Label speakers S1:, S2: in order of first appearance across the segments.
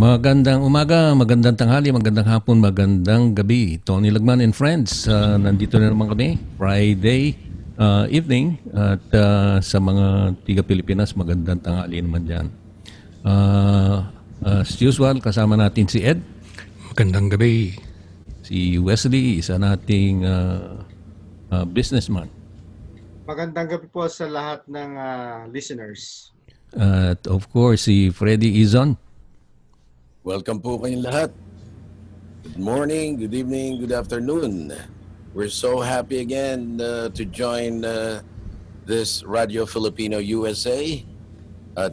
S1: Magandang umaga, magandang tanghali, magandang hapon, magandang gabi. Tony Lagman and friends, nandito na naman kami, Friday evening. At sa mga tiga Pilipinas, magandang tanghali naman dyan. As usual, kasama natin si Ed.
S2: Magandang gabi.
S1: Si Wesley, isa nating businessman.
S3: Magandang gabi po sa lahat ng listeners.
S1: At of course, si Freddie Izon.
S4: Welcome po kayong lahat. Good morning, good evening, good afternoon. We're so happy again to join this Radio Filipino USA. At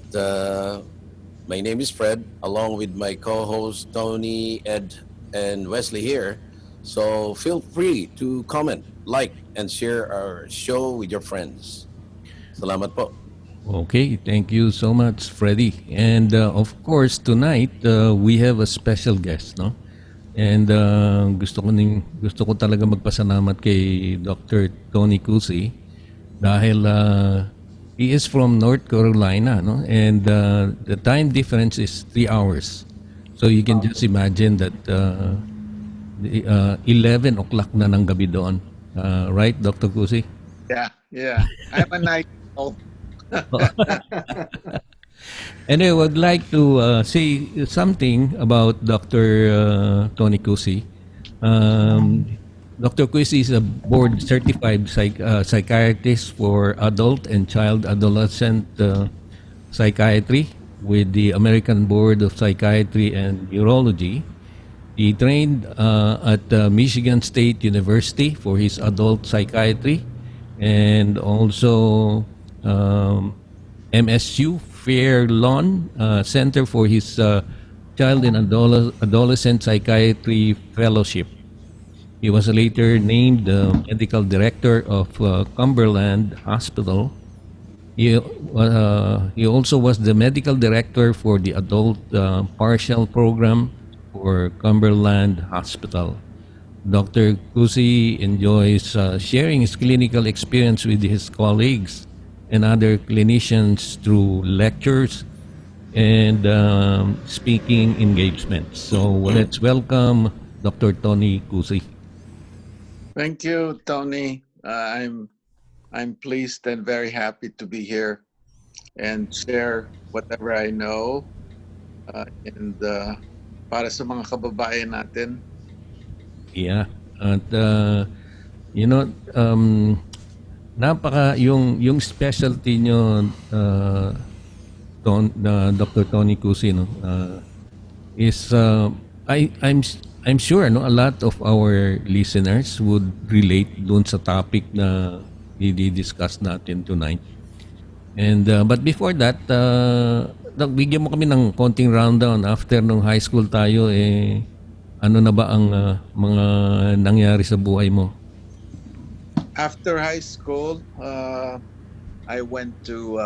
S4: my name is Fred, along with my co-host Tony, Ed, and Wesley here. So feel free to comment, like, and share our show with your friends. Salamat po.
S1: Okay, thank you so much, Freddie. And of course, tonight we have a special guest, no? And gusto ko talaga magpasalamat kay Dr. Tony Cusi dahil he is from North Carolina, no? And the time difference is 3 hours. So you can just imagine that 11 o'clock na ng gabi doon. Right, Dr. Cusi?
S5: Yeah. I'm a night owl.
S1: Anyway, I would like to say something about Dr. Tony Cusi. Dr. Cusi is a board-certified psychiatrist for adult and child adolescent psychiatry with the American Board of Psychiatry and Neurology. He trained at Michigan State University for his adult psychiatry and also MSU, Fairlawn Center for his Child and Adolescent Psychiatry Fellowship. He was later named the medical director of Cumberland Hospital. He also was the medical director for the adult partial program for Cumberland Hospital. Dr. Cusi enjoys sharing his clinical experience with his colleagues and other clinicians through lectures and speaking engagements. So let's welcome Dr. Tony Cusi.
S5: Thank you, Tony. I'm pleased and very happy to be here and share whatever I know and para sa mga kababayan natin.
S1: Yeah. At yung specialty nyo Dr. Tony Cusi, no, is I'm sure a lot of our listeners would relate dun sa topic na i-discuss natin tonight. And but before that, bigyan mo kami ng konting rundown after nung high school tayo, ano na ba ang mga nangyari sa buhay mo?
S5: After high school, I went to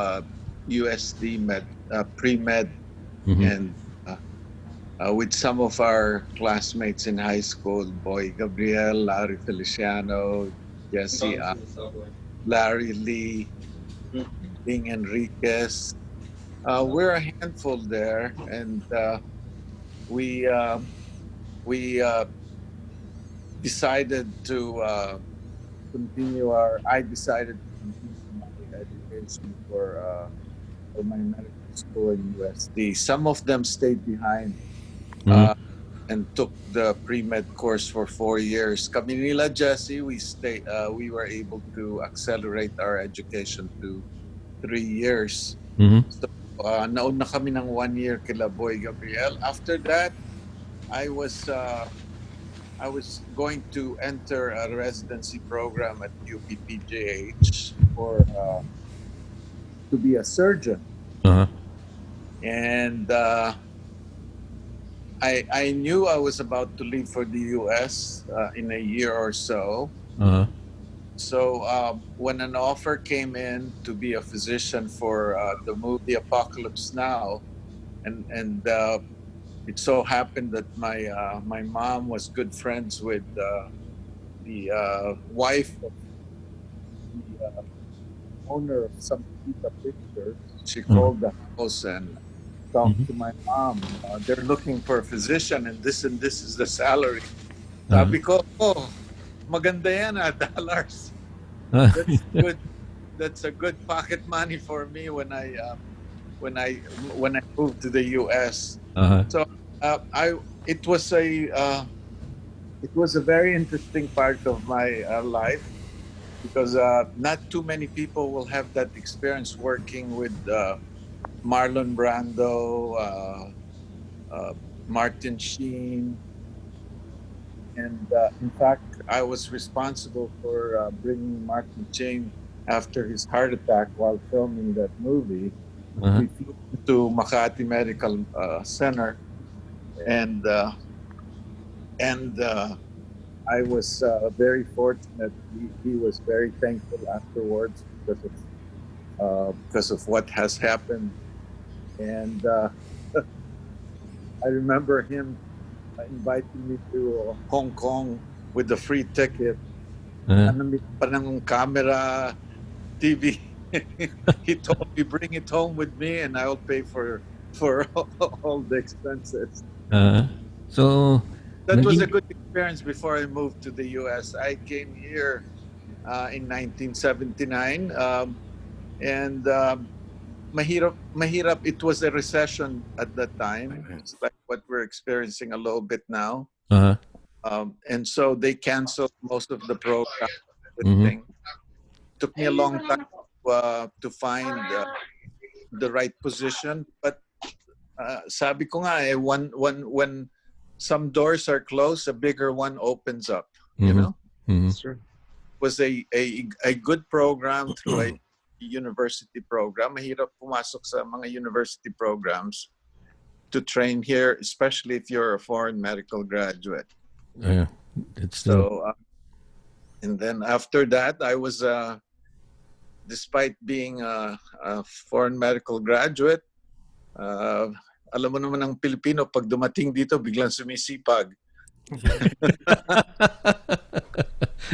S5: USD pre-med, and with some of our classmates in high school, Boy Gabriel, Larry Feliciano, Jesse, Larry Lee, Bing Enriquez. We're a handful there, and we decided to I decided to continue my education for my medical school in USD. Some of them stayed behind and took the pre-med course for 4 years. Kami nila, Jesse, we were able to accelerate our education to 3 years. So nauna kami ng 1 year kila Boy Gabriel. After that, I was going to enter a residency program at UPPJH to be a surgeon. And I knew I was about to leave for the US in a year or so. So when an offer came in to be a physician for the movie Apocalypse Now, and it so happened that my mom was good friends with the wife of the owner of some Pizza Pictures. She called the house and talk
S1: Mhm.
S5: to my mom. They're looking for a physician and this is the salary.
S1: Uh-huh.
S5: Sabi ko, oh, maganda yan dollars. That's good. That's a good pocket money for me when I moved to the U.S.
S1: Uh-huh.
S5: So it was a very interesting part of my life because not too many people will have that experience working with Marlon Brando, Martin Sheen, and in fact, I was responsible for bringing Martin Sheen after his heart attack while filming that movie.
S1: Uh-huh.
S5: We flew to Makati Medical Center, and uh, and I was very fortunate. He was very thankful afterwards because of what has happened, and I remember him inviting me to Hong Kong with the free ticket.
S1: Uh-huh.
S5: Ano pa ng camera, TV. He told me bring it home with me, and I'll pay for all the expenses.
S1: Uh-huh. So,
S5: That was a
S1: naging,
S5: good experience before I moved to the U.S. I came here in 1979, and mahirap. It was a recession at that time. It's like what we're experiencing a little bit now.
S1: uh-huh.
S5: And so they canceled most of the programs.
S1: Mhm.
S5: Everything took me a long time to find the right position, but sabi ko nga when some doors are closed, a bigger one opens up. You
S1: Mhm.
S5: know,
S1: Mhm.
S3: That's true.
S5: it was a good program through a university program. Mahirap pumasok sa mga university programs to train here, especially if you're a foreign medical graduate.
S1: Yeah, that's true.
S5: So, and then after that, I was, despite being a foreign medical graduate, alam mo naman ang Pilipino, pag dumating dito, biglang sumisipag.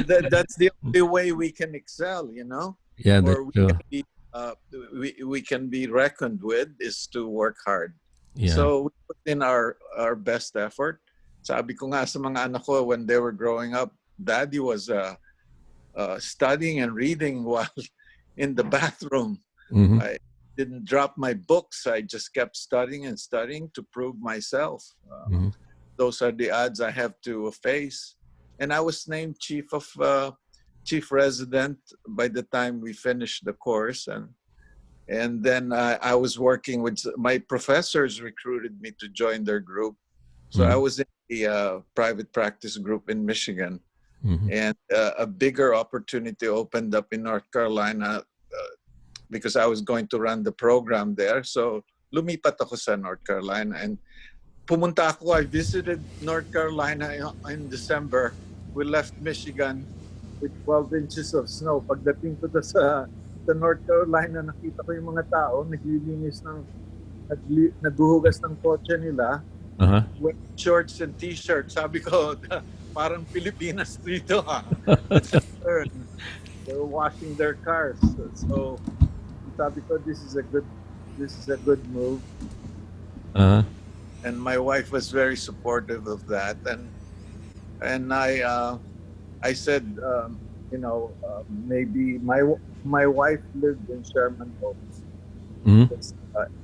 S5: That's the only way we can excel, you know?
S1: Yeah, that's
S5: Or
S1: true.
S5: we can be reckoned with is to work hard.
S1: Yeah.
S5: So we put in our best effort. Sabi ko nga sa mga anak ko when they were growing up, Daddy was studying and reading while in the bathroom.
S1: Mhm.
S5: I didn't drop my books. I just kept studying and studying to prove myself.
S1: Mhm.
S5: Those are the odds I have to face. And I was named chief resident by the time we finished the course, and then I was working with my professors recruited me to join their group. So I
S1: Mhm.
S5: was in the private practice group in Michigan,
S1: Mhm.
S5: and a bigger opportunity opened up in North Carolina because I was going to run the program there. So lumipat ako sa North Carolina, and pumunta ako. I visited North Carolina in December. We left Michigan with 12 inches of snow. Pagdating ko sa North Carolina, nakita ko yung mga tao naglilinis naghuhugas ng kotse nila
S1: Uh-huh.
S5: with shorts and t-shirts. Sabi ko, parang Pilipinas dito ha. They were washing their cars. So sabi ko, this is a good move.
S1: Uh-huh.
S5: And my wife was very supportive of that. And I said, maybe my wife lived in Sherman Oaks,
S1: Mhm.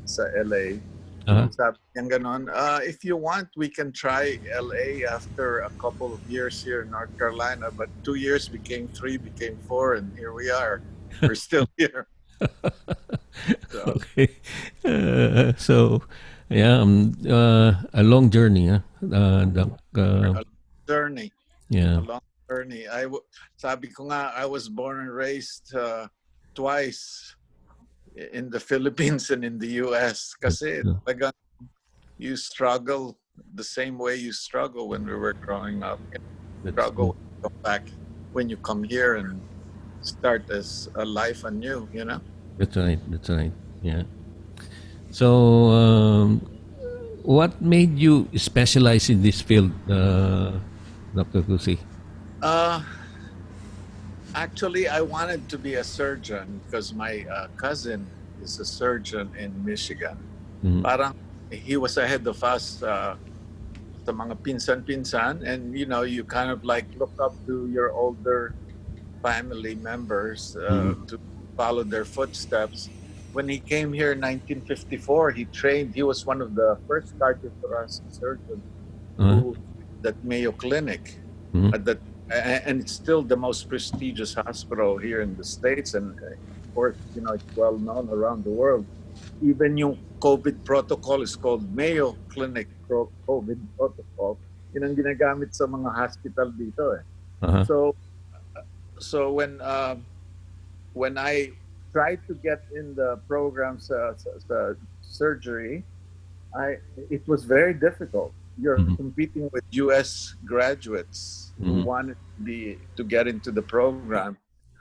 S5: sa LA.
S1: Uh-huh.
S5: Sabi niya ganon, if you want, we can try LA after a couple of years here in North Carolina. But 2 years became 3, became 4, and here we are. We're still here. So,
S1: Okay. So, yeah, a long journey, huh?
S5: a journey.
S1: Yeah.
S5: A long journey. Sabi ko nga, I was born and raised twice in the Philippines and in the US. Kasi talagang you struggle the same way you struggle when we were growing up. You
S1: That's
S5: struggle
S1: true.
S5: when you come back, when you come here and start as a life anew, you know?
S1: That's right. That's right. Yeah. So, what made you specialize in this field, Dr. Cusi?
S5: Uh, Actually, I wanted to be a surgeon because my cousin is a surgeon in Michigan.
S1: Mhm.
S5: Parang he was ahead of us sa mga pinsan-pinsan, and you kind of like look up to your older family members to follow their footsteps. When he came here in 1954, he trained. He was one of the first cardiothoracic surgeons
S1: Uh-huh.
S5: who that Mayo Clinic,
S1: Mhm.
S5: that and it's still the most prestigious hospital here in the States, and of course, it's well known around the world. Even yung COVID protocol is called Mayo Clinic COVID protocol. Yun ang ginagamit sa mga hospital dito eh.
S1: Uh-huh.
S5: So so when I tried to get in the programs surgery, it was very difficult. You're
S1: Mhm.
S5: competing with U.S. graduates who
S1: Mhm.
S5: wanted to get into the program.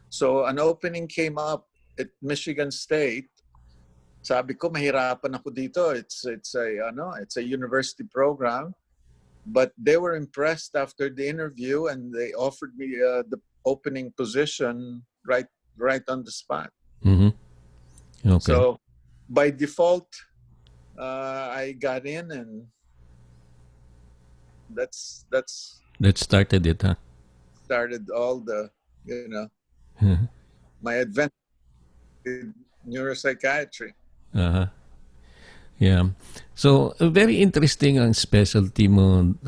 S5: So an opening came up at Michigan State. Sabi ko, mahirapan ako dito. It's a university program, but they were impressed after the interview, and they offered me the opening position right on the spot.
S1: Mhm. Okay.
S5: So by default, I got in, and that's
S1: That started it, huh?
S5: started all the
S1: Mhm.
S5: my adventure with neuropsychiatry.
S1: Uh-huh. Yeah. So, very interesting ang specialty mo,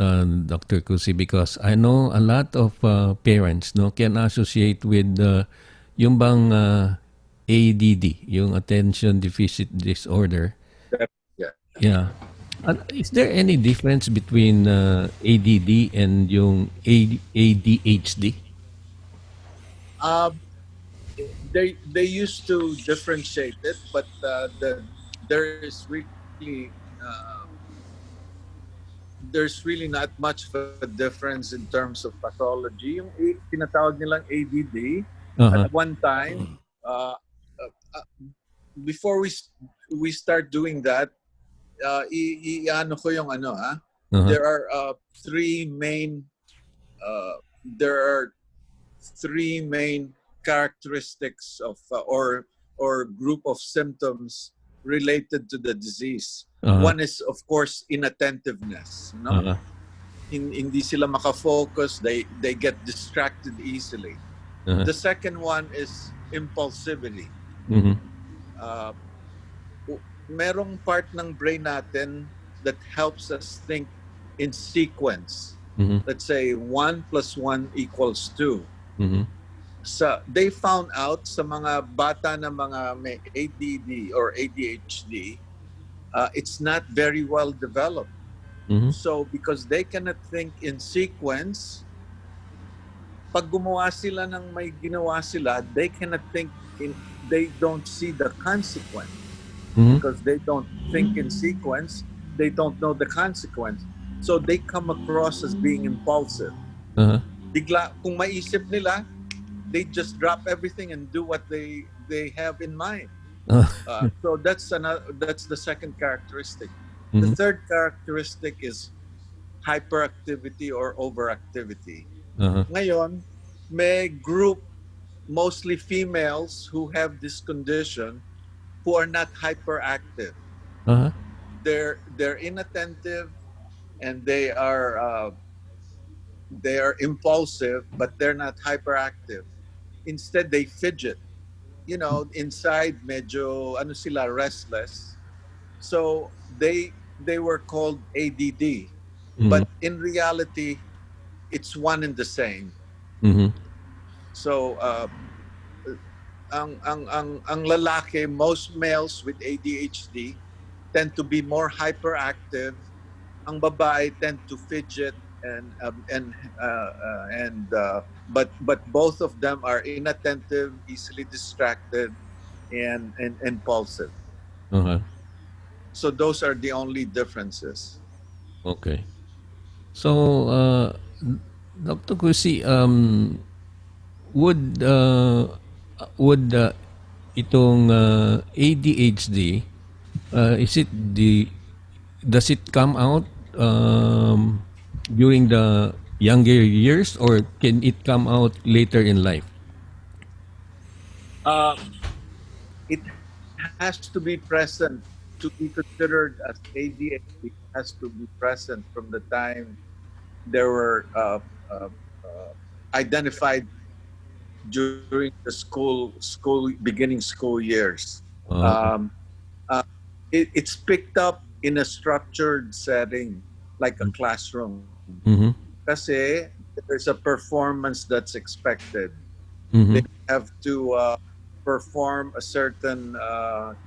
S1: Dr. Cusi, because I know a lot of parents no can associate with yung bang ADD, yung attention deficit disorder.
S5: Yeah.
S1: Yeah. Is there any difference between ADD and yung ADHD?
S5: Um, they used to differentiate it, but there is really not much of a difference in terms of pathology. Yung tinatawag nilang ADD,
S1: Uh-huh.
S5: at one time, before we start doing that, ano ko yung
S1: Uh-huh.
S5: there are three main there are three main characteristics of or group of symptoms related to the disease.
S1: Uh-huh.
S5: One is, of course, inattentiveness.
S1: Uh-huh.
S5: Hindi sila makafocus. They get distracted easily.
S1: Uh-huh.
S5: The second one is impulsivity.
S1: Mhm.
S5: Merong part ng brain natin that helps us think in sequence.
S1: Mhm.
S5: Let's say 1 + 1 = 2.
S1: Mhm.
S5: They found out sa mga bata na mga may ADD or ADHD, it's not very well developed.
S1: Mhm.
S5: So because they cannot think in sequence, pag gumawa sila ng may ginawa sila, they cannot think they don't see the consequence.
S1: Mhm.
S5: Because they don't think in sequence, they don't know the consequence. So they come across as being impulsive.
S1: Uh-huh.
S5: Bigla, kung maisip nila, they just drop everything and do what they have in mind. So that's the second characteristic. The
S1: Mhm.
S5: third characteristic is hyperactivity or overactivity.
S1: Uh-huh.
S5: Ngayon, may group, mostly females, who have this condition who are not hyperactive.
S1: Uh-huh.
S5: They're inattentive, and they are impulsive, but they're not hyperactive. Instead, they fidget. Inside, medyo sila, restless. So they were called ADD,
S1: Mhm.
S5: but in reality, it's one and the same.
S1: Mhm.
S5: So ang lalaki, most males with ADHD tend to be more hyperactive. Ang babae tend to fidget but both of them are inattentive, easily distracted, and impulsive.
S1: Uh-huh.
S5: So those are the only differences.
S1: Okay. So, Dr. Kusi, would would itong ADHD is it does it come out during the younger years, or can it come out later in life?
S5: Uh, it has to be present to be considered as ADHD has to be present from the time there were identified during the beginning school years.
S1: Okay.
S5: Uh, it's picked up in a structured setting like a classroom.
S1: Mm-hmm.
S5: Kasi there's a performance that's expected.
S1: Mm-hmm.
S5: They have to perform a certain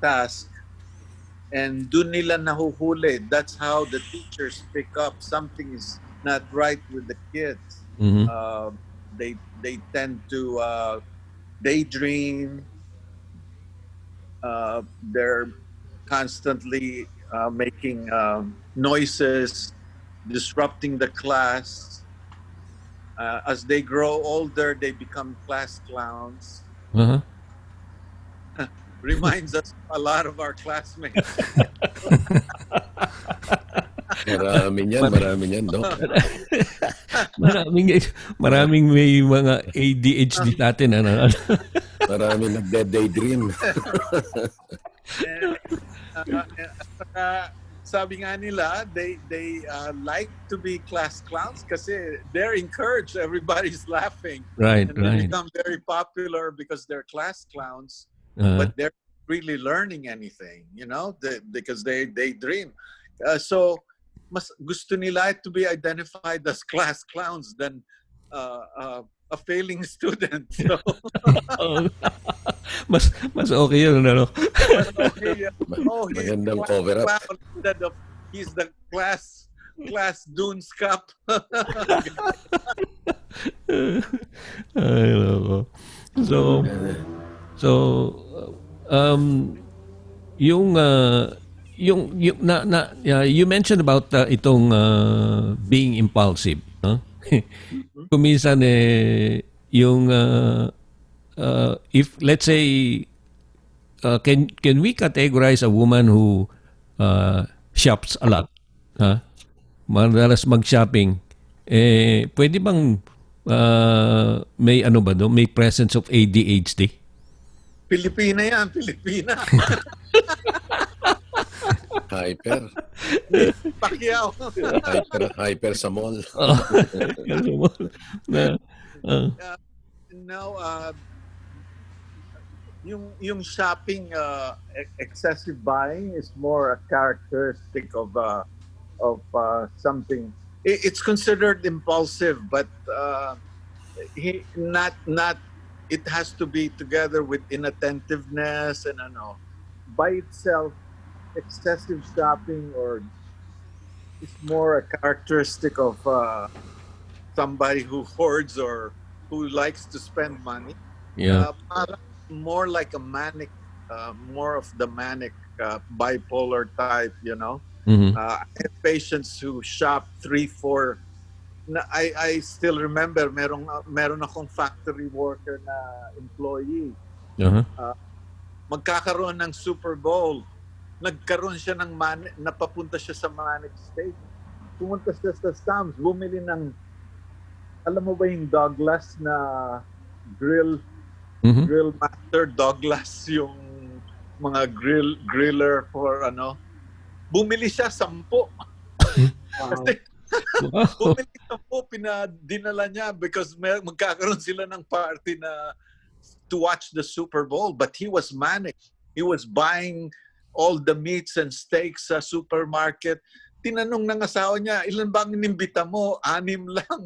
S5: task, and dun nila nahuhuli. That's how the teachers pick up something is not right with the kids.
S1: Mm-hmm.
S5: They tend to daydream. They're constantly making noises, disrupting the class. As they grow older, they become class clowns.
S1: Uh-huh.
S5: Reminds us of a lot of our classmates.
S4: Marami niyan, Doc.
S1: maraming may mga ADHD natin. Ano?
S4: Marami nagde-daydream.
S5: Sabi nga nila, they like to be class clowns kasi they're encouraged. Everybody's laughing.
S1: Right,
S5: And they become very popular because they're class clowns, but they're really learning anything, because they dream. So, mas gusto nila to be identified as class clowns than a failing student. So,
S1: mas okay yun, ano?
S5: okay, he's
S4: Magandang
S5: class
S4: cover up.
S5: clown instead of he's the class Dunes Cup.
S1: Ay, loko. So, yung you mentioned about itong being impulsive, no? Kuminsan yung if let's say can we categorize a woman who shops a lot, madalas mag-shopping, pwede bang may ano ba do, may presence of ADHD?
S5: Pilipina yan, Pilipina.
S4: Hyper.
S5: Pacquiao.
S4: Hyper sa mall.
S5: Yung shopping, excessive buying is more a characteristic of something. It's considered impulsive, but not. It has to be together with inattentiveness and by itself. Excessive shopping or is more a characteristic of somebody who hoards or who likes to spend money.
S1: Yeah.
S5: More like a manic, more of the manic bipolar type,
S1: Mm-hmm.
S5: I have patients who shop 3-4. I still remember meron akong factory worker na employee.
S1: Uh-huh.
S5: Magkakaroon ng Super Bowl. Nagkaroon siya ng napapunta siya sa manic state. Pumunta siya sa Sam's, bumili ng, alam mo ba yung Douglas na grill master Douglas, yung mga griller for bumili siya 10. Kasi bumili 10, dinala niya because magkakaroon sila ng party na to watch the Super Bowl, but he was manic. He was buying all the meats and steaks sa supermarket. Tinanong ng asawa niya, ilan ba ang inimbita mo? 6 lang.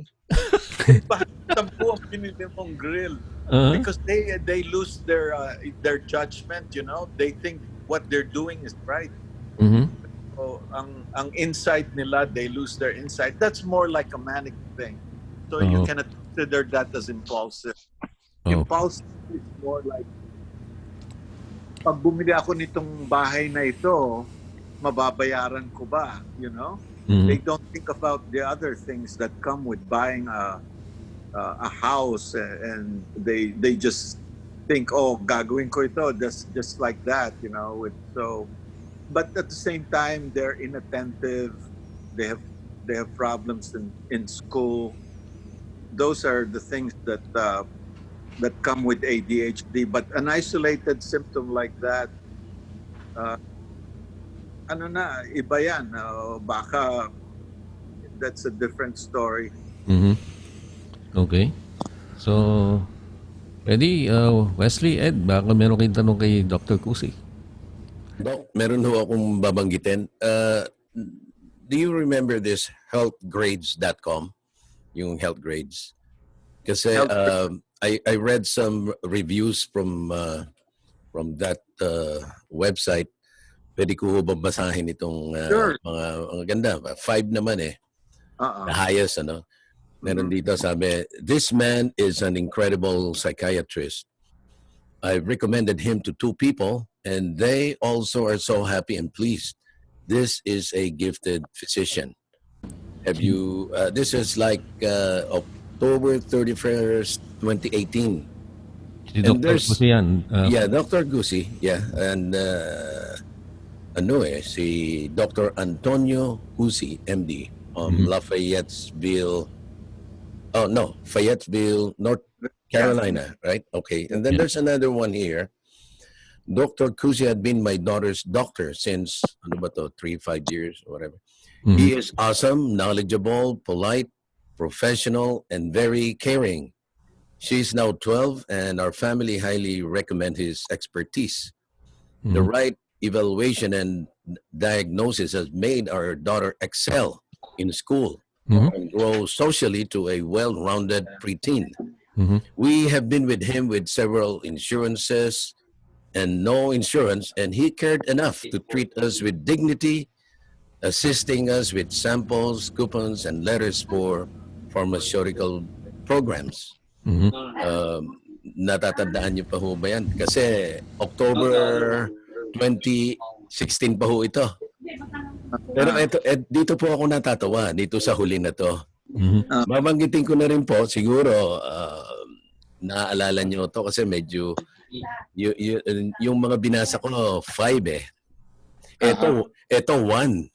S5: Bakit 10 ang pinili mong grill?
S1: Uh-huh.
S5: Because they lose their judgment, They think what they're doing is right.
S1: Mm-hmm.
S5: So, ang insight nila, they lose their insight. That's more like a manic thing. So you cannot consider that as impulsive. Impulsive is more like, pag bumili ako nitong bahay na ito, mababayaran ko ba?
S1: Mm-hmm.
S5: They don't think about the other things that come with buying a house, and they just think, oh, gagawin ko ito just like that, but at the same time they're inattentive. They have problems in school. Those are the things that come with ADHD. But an isolated symptom like that ano na, iba yan. Baka that's a different story.
S1: Mhm. Okay. So, Freddie, Wesley, Ed, baka meron kayong tanong kay Dr. Cusi.
S4: Doc, meron ho akong babanggitin. Do you remember this healthgrades.com? Yung health grades? Kasi
S5: Health,
S4: I read some reviews from that website. Pwede ko ho babasahin itong
S5: Sure.
S4: mga ganda. 5 naman eh. The highest, ano? Meron dito sabi, this man is an incredible psychiatrist. I've recommended him to 2 people and they also are so happy and pleased. This is a gifted physician. Have you, this is like October 31st, 2018.
S1: Si
S4: And
S1: Dr.
S4: there's,
S1: Cusi yan.
S4: yeah, Dr. Cusi, yeah. And si Dr. Antonio Cusi, MD, Fayetteville, North Carolina, right? Okay. And then
S1: Yeah.
S4: there's another one here. Dr. Cusi had been my daughter's doctor since, 3-5 years or whatever.
S1: Mhm.
S4: He is awesome, knowledgeable, polite, professional, and very caring. She's now 12, and our family highly recommend his expertise. The right evaluation and diagnosis has made our daughter excel in school and grow socially to a well-rounded preteen. We have been with him with several insurances and no insurance, and he cared enough to treat us with dignity, assisting us with samples, coupons, and letters for pharmaceutical programs. Natatandaan niyo pa ho ba yan? Kasi October 2016 pa ho ito. Pero dito po ako natatawa, dito sa huli na to. Babanggitin ko na rin po, siguro, naaalala niyo to kasi medyo, yung mga binasa ko, 5 eh. Ito 1.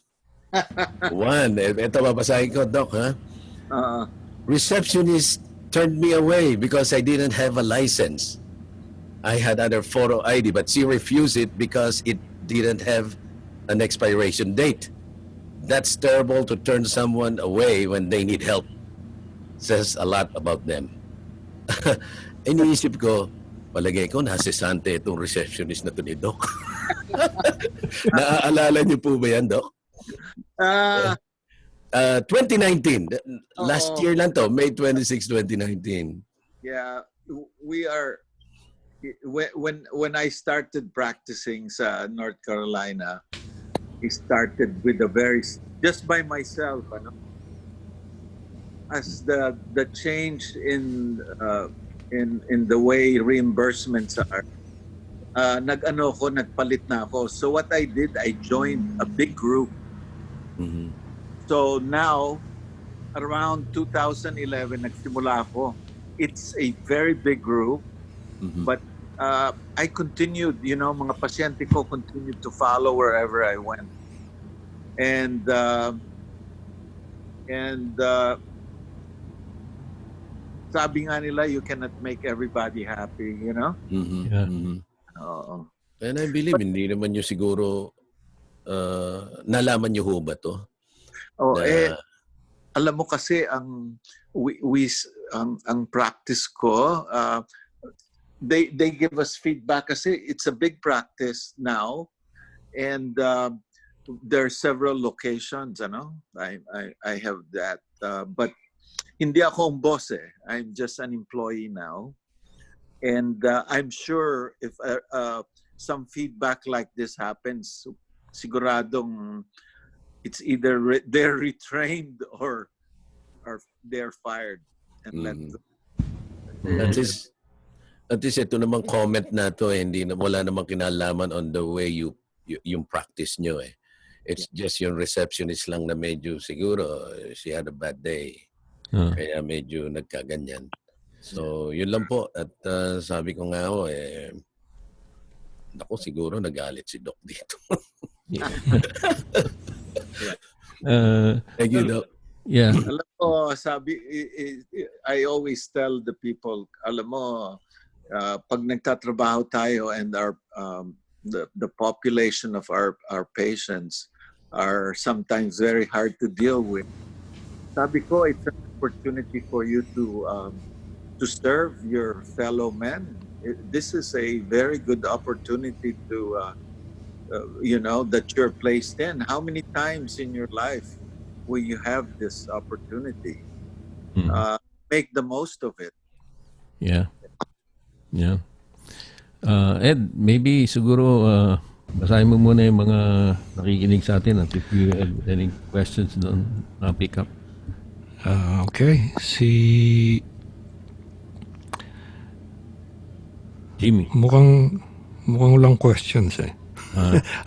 S4: 1. Ito babasahin ko, Doc, ha? Receptionist turned me away because I didn't have a license. I had other photo ID, but she refused it because it didn't have an expiration date. That's terrible to turn someone away when they need help. Says a lot about them. Iniisip ko, palagay ko, nasisante itong receptionist na to ni Doc. Naaalala niyo po ba yan, Doc? 2019. Last year lang to, May 26, 2019.
S5: Yeah, we are. When I started practicing sa North Carolina, I started with just by myself, ano? As the change in the way reimbursements are, nagpalit na ako. So what I did, I joined a big group. So now, around 2011, nagsimula ako. It's a very big group, but I continued, mga pasyente ko continued to follow wherever I went. And sabi nga nila, you cannot make everybody happy,
S1: Yeah.
S5: Oo.
S4: And I believe, hindi naman nyo siguro, nalaman nyo ho ba to?
S5: Alam mo kasi ang practice ko, they give us feedback kasi it's a big practice now, and there are several locations, I have that, but hindi ako ang boss eh. I'm just an employee now, and I'm sure if some feedback like this happens, siguradong it's either they're retrained or they're fired and let go.
S4: At least ito namang comment na to, wala namang kinalaman on the way yung practice nyo eh. It's just yung receptionist lang na medyo siguro she had a bad day. Kaya medyo nagkaganyan. So yun lang po. At sabi ko nga ho naku, siguro nagalit si Doc dito. Thank you, Doc.
S1: Yeah.
S5: Alam mo, I always tell the people, alam mo, pag nagtatrabaho tayo and our the population of our patients are sometimes very hard to deal with. Sabi ko, it's an opportunity for you to serve your fellow men. This is a very good opportunity to that you're placed in. How many times in your life will you have this opportunity? Make the most of it.
S1: Yeah. Yeah. Ed, maybe siguro basahin mo muna yung mga nakikinig sa atin at if you have any questions doon, pick up.
S2: Okay. Si
S1: Jimmy.
S2: mukhang lang questions eh.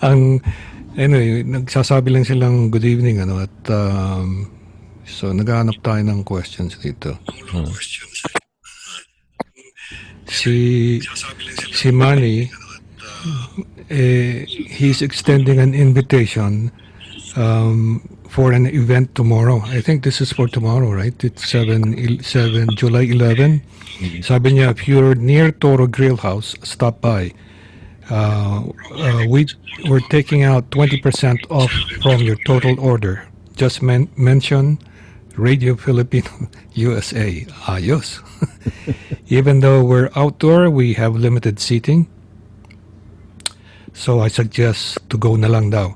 S2: Ang anyway, nagsasabi lang silang good evening at so naghahanap tayo ng questions dito. Si Manny, he's extending an invitation for an event tomorrow. I think this is for tomorrow, right? It's July 11. Sabi niya, if you're near Toro Grill House, stop by. We're taking out 20% off from your total order. Just mention Radio Filipino USA. Ayos. Even though we're outdoor, we have limited seating. So I suggest to go na lang daw.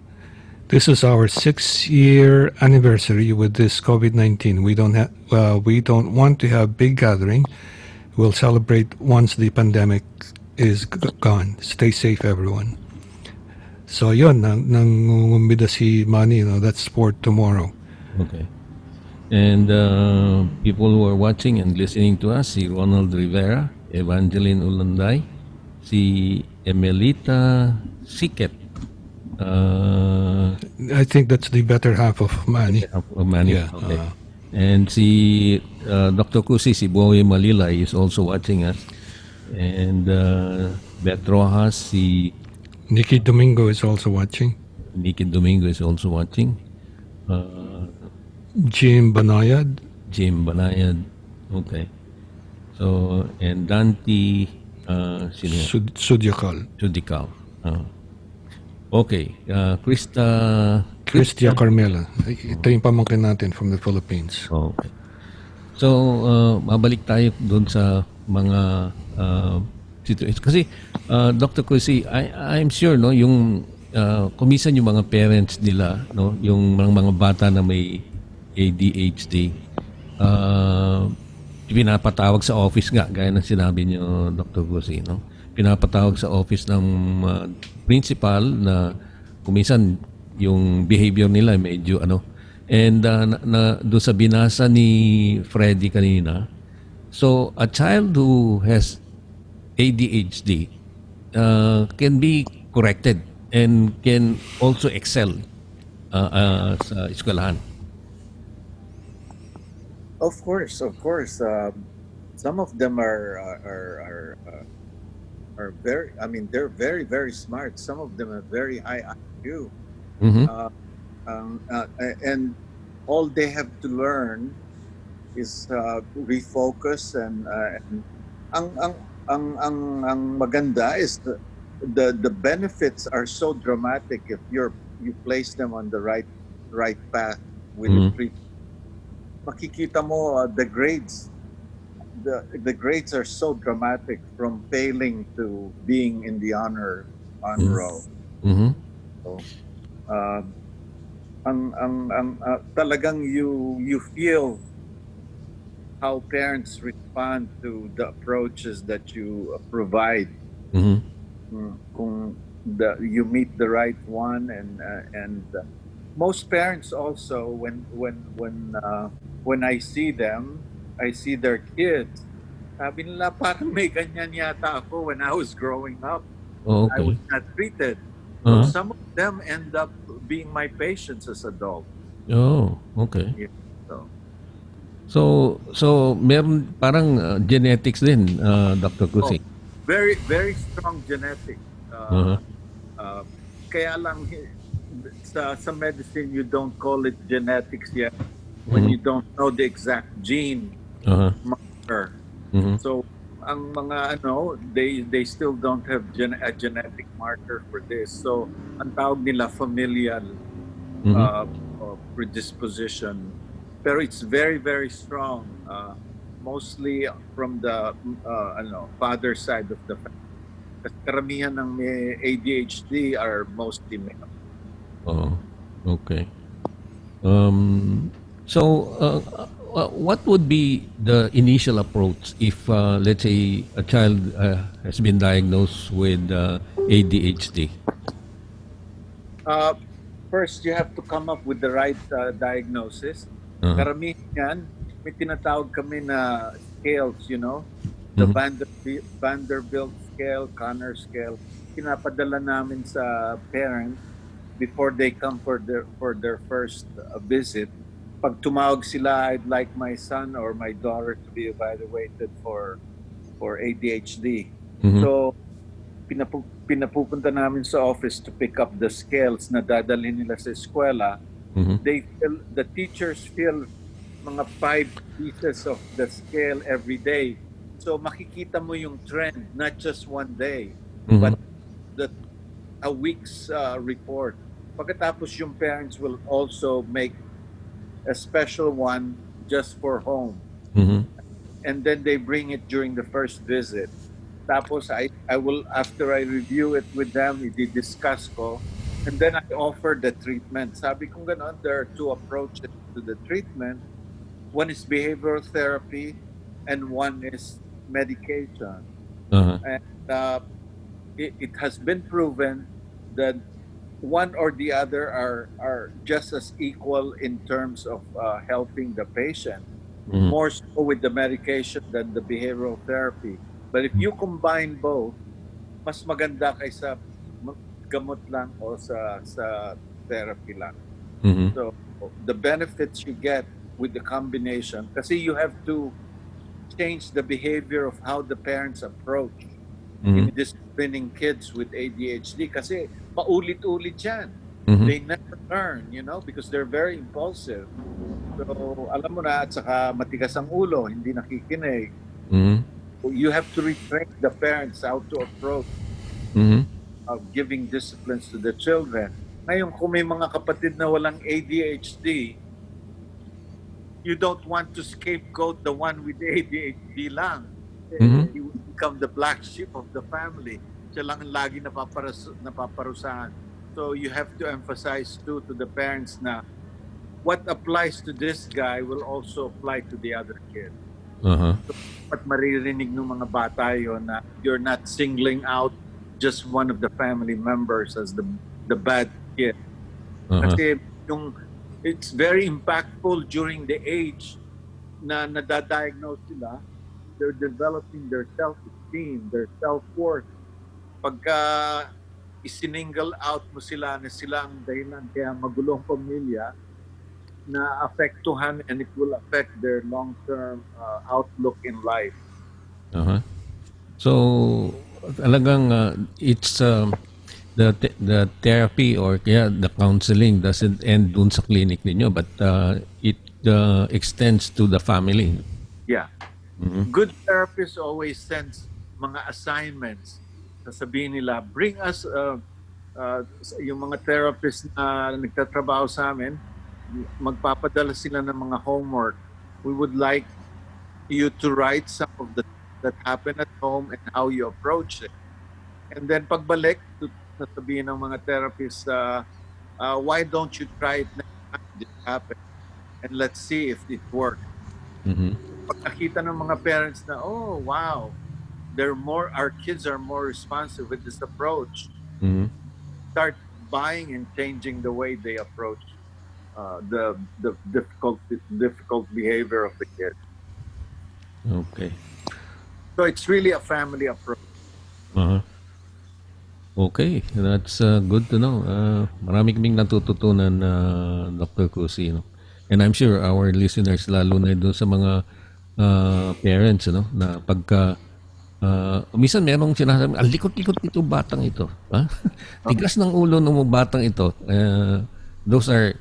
S2: This is our 6-year anniversary with this COVID-19. We don't want to have big gathering. We'll celebrate once the pandemic is gone. Stay safe, everyone. So yun, nangungumbida si Manny, that's for tomorrow.
S1: Okay. And people who are watching and listening to us, si Ronald Rivera, Evangeline Ulanday, si Emelita Siket.
S2: I think that's the better half of Manny.
S1: Manny.
S2: Yeah.
S1: Okay. And si Dr. Cusi, si Boy Malilay is also watching us. And Beth Rojas, si
S2: Nikki Domingo is also watching.
S1: Nikki Domingo is also watching.
S2: Jim Banayad.
S1: Okay. So, and Dante
S2: Sudyakal.
S1: Okay. Christia
S2: Carmela. Ito yung pamangkin natin from the Philippines.
S1: Okay. So, mabalik tayo doon sa mga situations. Kasi, Dr. Cusi, I'm sure, no, yung kumisan yung mga parents nila, no, yung mga bata na may ADHD, pinapatawag sa office nga, gaya ng sinabi niyo, Dr. Cusi, no? Pinapatawag sa office ng principal na kumisan yung behavior nila medyo and doon sa binasa ni Freddie kanina, so a child who has ADHD can be corrected and can also excel sa eskwelahan.
S5: Of course. Some of them are very. I mean, they're very, very smart. Some of them are very high IQ, and all they have to learn is refocus and ang maganda is the benefits are so dramatic if you place them on the right path with the treatment. Makikita mo the grades are so dramatic from failing to being in the honor row. So, talagang you feel how parents respond to the approaches that you provide. Kung you meet the right one and most parents also when I see them, I see their kids. Sabi nila, parang may ganyan yata ako when I was growing up.
S1: Oh, okay.
S5: I was not treated. So some of them end up being my patients as adults.
S1: Oh, okay.
S5: Yeah,
S1: so meron parang genetics din, Dr. Cusi.
S5: Very, very strong genetics. Kaya lang sa medicine you don't call it genetics yet when you don't know the exact gene marker. So ang mga they still don't have a genetic marker for this. So, ang tawag nila familial predisposition. Pero it's very, very strong. Mostly from the father side of the family. Kasi karamihan ng may ADHD are mostly male.
S1: Oh, okay. What would be the initial approach if, let's say, a child has been diagnosed with ADHD?
S5: First, you have to come up with the right diagnosis. Karamihan yan, may tinatawag kami na scales, the Vanderbilt scale, Connor scale. Pinapadala namin sa parents before they come for their first visit. Pag tumawag sila, I'd like my son or my daughter to be evaluated for ADHD. So, pinapupunta namin sa office to pick up the scales na dadalhin nila sa eskwela. The teachers fill mga 5 pieces of the scale every day. So makikita mo yung trend, not just one day, but a week's report. Pagkatapos yung parents will also make a special one just for home. And then they bring it during the first visit. Tapos I will, after I review it with them, i-discuss ko, and then I offer the treatment. Sabi kong gano'n, there are 2 approaches to the treatment. One is behavioral therapy, and one is medication. And it has been proven that one or the other are just as equal in terms of helping the patient. More so with the medication than the behavioral therapy. But if you combine both, mas maganda kaysa gamot lang o sa therapy lang. So the benefits you get with the combination, kasi you have to change the behavior of how the parents approach in disciplining kids with ADHD, kasi paulit-ulit yan. They never learn, because they're very impulsive. So alam mo na, at saka matigas ang ulo, hindi nakikinig. You have to retrain the parents how to approach of giving disciplines to the children. Ngayon, kung may mga kapatid na walang ADHD, you don't want to scapegoat the one with ADHD lang. He will become the black sheep of the family. Siya lang ang lagi napaparusahan. So you have to emphasize too to the parents na what applies to this guy will also apply to the other kid. So, at maririnig ng mga bata yun na you're not singling out just one of the family members as the bad kid. Kasi it's very impactful during the age na nadadiagnose sila. They're developing their self-esteem, their self-worth. Pagka isiningle out mo sila na sila ang dahilan kaya magulong pamilya, na apektuhan, and it will affect their long-term outlook in life.
S1: So talagang it's the therapy or kaya the counseling doesn't end dun sa clinic ninyo, but it extends to the family.
S5: Yeah. Good therapists always sends mga assignments. Sasabihin nila, bring us yung mga therapists na nagtatrabaho sa amin, magpapadala sila ng mga homework. We would like you to write some of that happened at home and how you approach it. And then pagbalik, sasabihin ng mga therapists, why don't you try it next time this happened? And let's see if it works. Pag nakita ng mga parents na, oh, wow, our kids are more responsive with this approach. Start buying and changing the way they approach the difficult behavior of the kid.
S1: Okay.
S5: So it's really a family approach.
S1: Okay, that's good to know. Marami kaming natututunan, Dr. Cusi, and I'm sure our listeners, lalo na doon sa mga parents, na pagka minsan merong sinasabi, ang likot-likot nito batang ito. Tigas ng ulo ng batang ito. Those are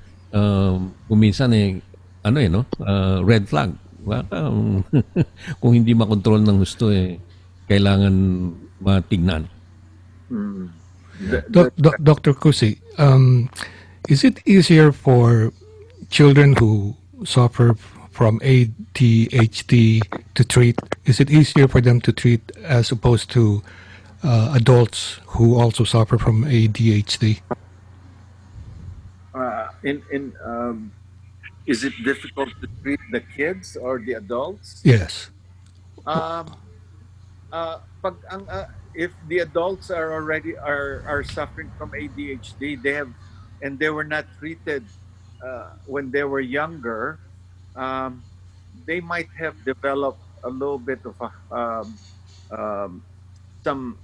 S1: kuminsan red flag. Kung hindi makontrol ng gusto, kailangan matignan.
S2: Dr. Cusi, is it easier for children who suffer from ADHD to treat? Is it easier for them to treat as opposed to adults who also suffer from ADHD?
S5: Is it difficult to treat the kids or the adults?
S2: Yes.
S5: Um, if the adults are already are suffering from ADHD, and they were not treated when they were younger, um, they might have developed a little bit of um, some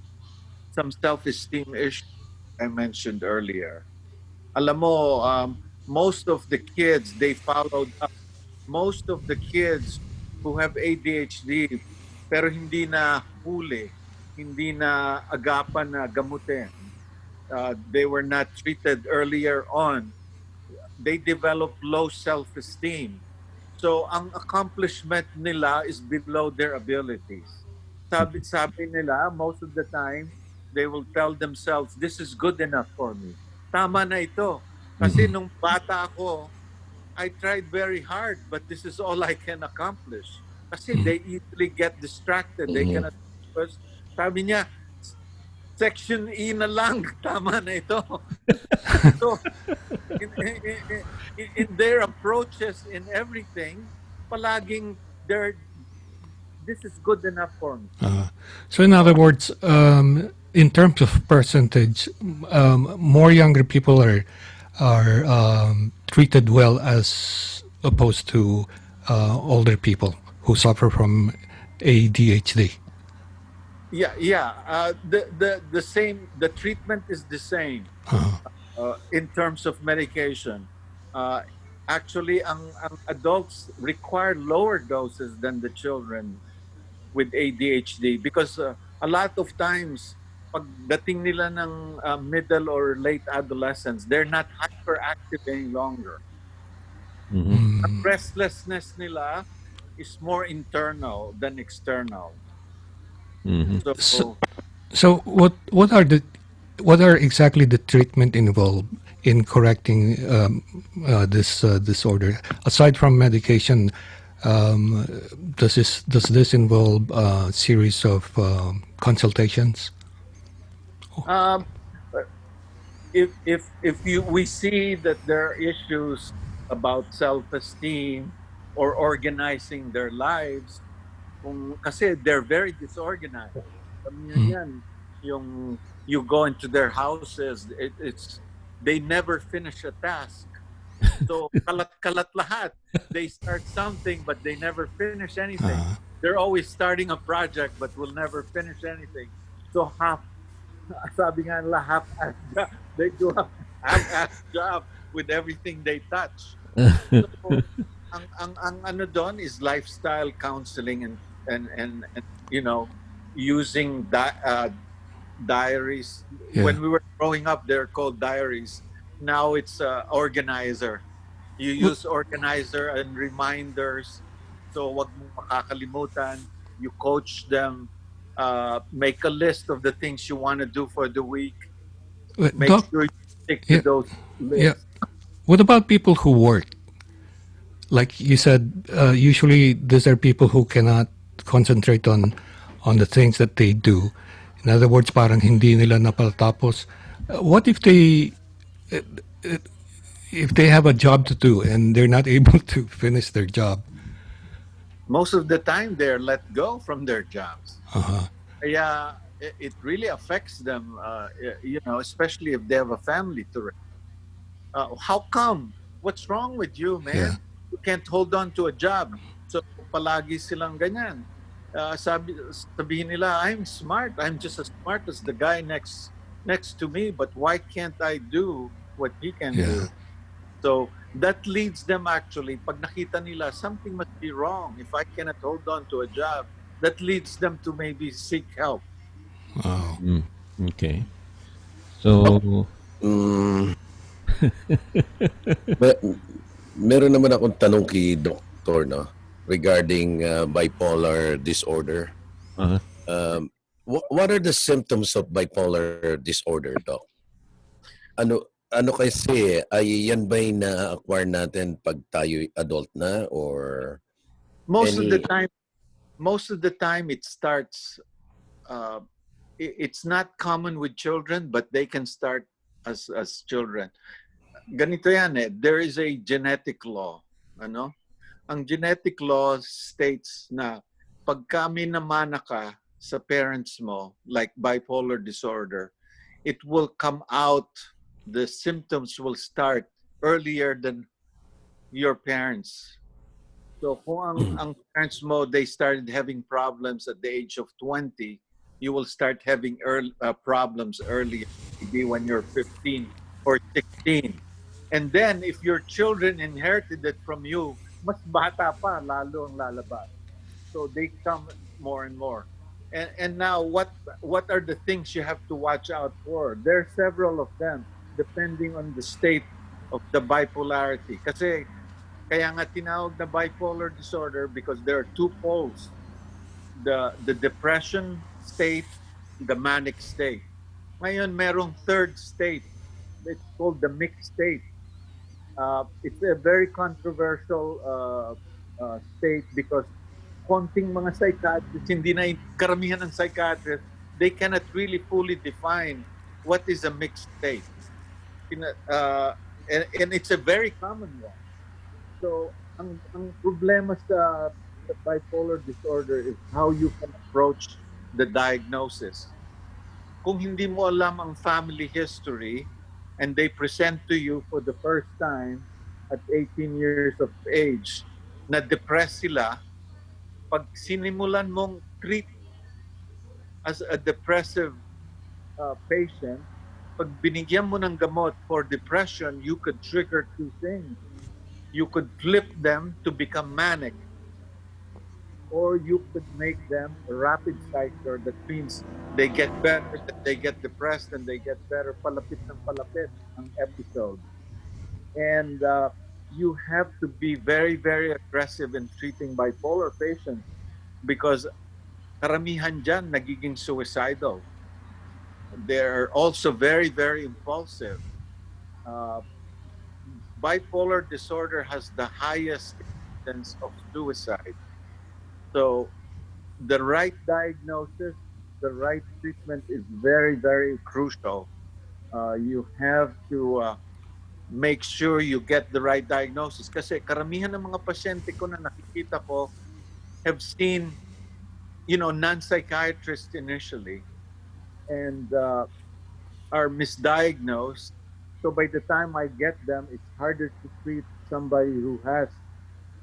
S5: self-esteem issue I mentioned earlier. Alam mo, most of the kids they followed up. Most of the kids who have ADHD pero hindi na huli, hindi na agapan na gamutin, they were not treated earlier on, they develop low self-esteem. So ang accomplishment nila is below their abilities. Sabi nila, most of the time, they will tell themselves, this is good enough for me. Tama na ito. Kasi nung bata ako, I tried very hard, but this is all I can accomplish. Kasi they easily get distracted. They cannot focus. Sabi niya, Section E na lang. Tama na ito. So, in their approaches in everything, palaging this is good enough for me.
S2: So in other words, in terms of percentage, more younger people are treated well as opposed to older people who suffer from ADHD.
S5: Yeah. The same. The treatment is the same in terms of medication. Actually, ang adults require lower doses than the children with ADHD because a lot of times pagdating nila ng middle or late adolescence, they're not hyperactive any longer. Ang restlessness nila is more internal than external.
S2: So what are exactly the treatment involved in correcting this disorder? Aside from medication, does this involve a series of consultations?
S5: If we see that there are issues about self-esteem or organizing their lives, kasi they're very disorganized. You go into their houses, they never finish a task. So kalat-kalat lahat. They start something but they never finish anything. They're always starting a project but will never finish anything. So sabi nga nila, half-ass job. They do a half-ass job with everything they touch. So, ang ano doon is lifestyle counseling and using diaries.
S2: Yeah.
S5: When we were growing up, they're called diaries. Now it's organizer. You use organizer and reminders. So wag mo makakalimutan. You coach them. Make a list of the things you want to do for the week. Make sure you stick to those lists.
S2: Yeah. What about people who work? Like you said, usually these are people who cannot concentrate on the things that they do. In other words, parang hindi nila napatapos. What if they have a job to do and they're not able to finish their job?
S5: Most of the time, they're let go from their jobs. Yeah, it really affects them. Especially if they have a family to raise. How come? What's wrong with you, man?
S2: Yeah.
S5: You can't hold on to a job. So palagi silang ganyan. Sabihin nila, I'm smart. I'm just as smart as the guy next to me. But why can't I do what he can do? So that leads them actually, pag nakita nila, something must be wrong. If I cannot hold on to a job, that leads them to maybe seek help.
S2: Oh.
S1: Okay. So,
S4: Meron naman akong tanong kay Doktor, no, regarding bipolar disorder. what are the symptoms of bipolar disorder, Doc? Ano kasi, ay yan ba yung na-acquire natin pag tayo adult na or
S5: Most of the
S4: any?
S5: time, it starts. It's not common with children, but they can start as children. Ganito yan eh. There is a genetic law. Ano? Ang genetic law states na pagka minamana ka sa parents mo, like bipolar disorder, it will come out, the symptoms will start earlier than your parents. So kung ang parents mo, they started having problems at the age of 20, you will start having problems earlier, maybe when you're 15 or 16. And then if your children inherited it from you, mas bata pa, lalo ang lalabas. So they come more and more. And now what are the things you have to watch out for? There are several of them depending on the state of the bipolarity. Kasi kaya nga tinawag na bipolar disorder because there are two poles. The depression state, the manic state. Ngayon merong third state. It's called the mixed state. It's a very controversial state because konting mga psychiatrists, hindi na karamihan ng psychiatrists, they cannot really fully define what is a mixed state. And it's a very common one. So, ang problema sa bipolar disorder is how you can approach the diagnosis. Kung hindi mo alam ang family history and they present to you for the first time at 18 years of age na depressed sila, pag sinimulan mong treat as a depressive patient, pag binigyan mo ng gamot for depression, you could trigger two things. You could flip them to become manic, or you could make them a rapid cycler. That means they get better, they get depressed, and they get better. Palapit ng palapit ang episode. And you have to be very, very aggressive in treating bipolar patients because karamihan dyan nagiging suicidal. They're also very, very impulsive. Bipolar disorder has the highest incidence of suicide. So the right diagnosis, the right treatment is very, very crucial. You have to make sure you get the right diagnosis. Kasi karamihan ng mga pasyente ko na nakikita ko have seen, non-psychiatrists initially and are misdiagnosed. So by the time I get them, it's harder to treat somebody who has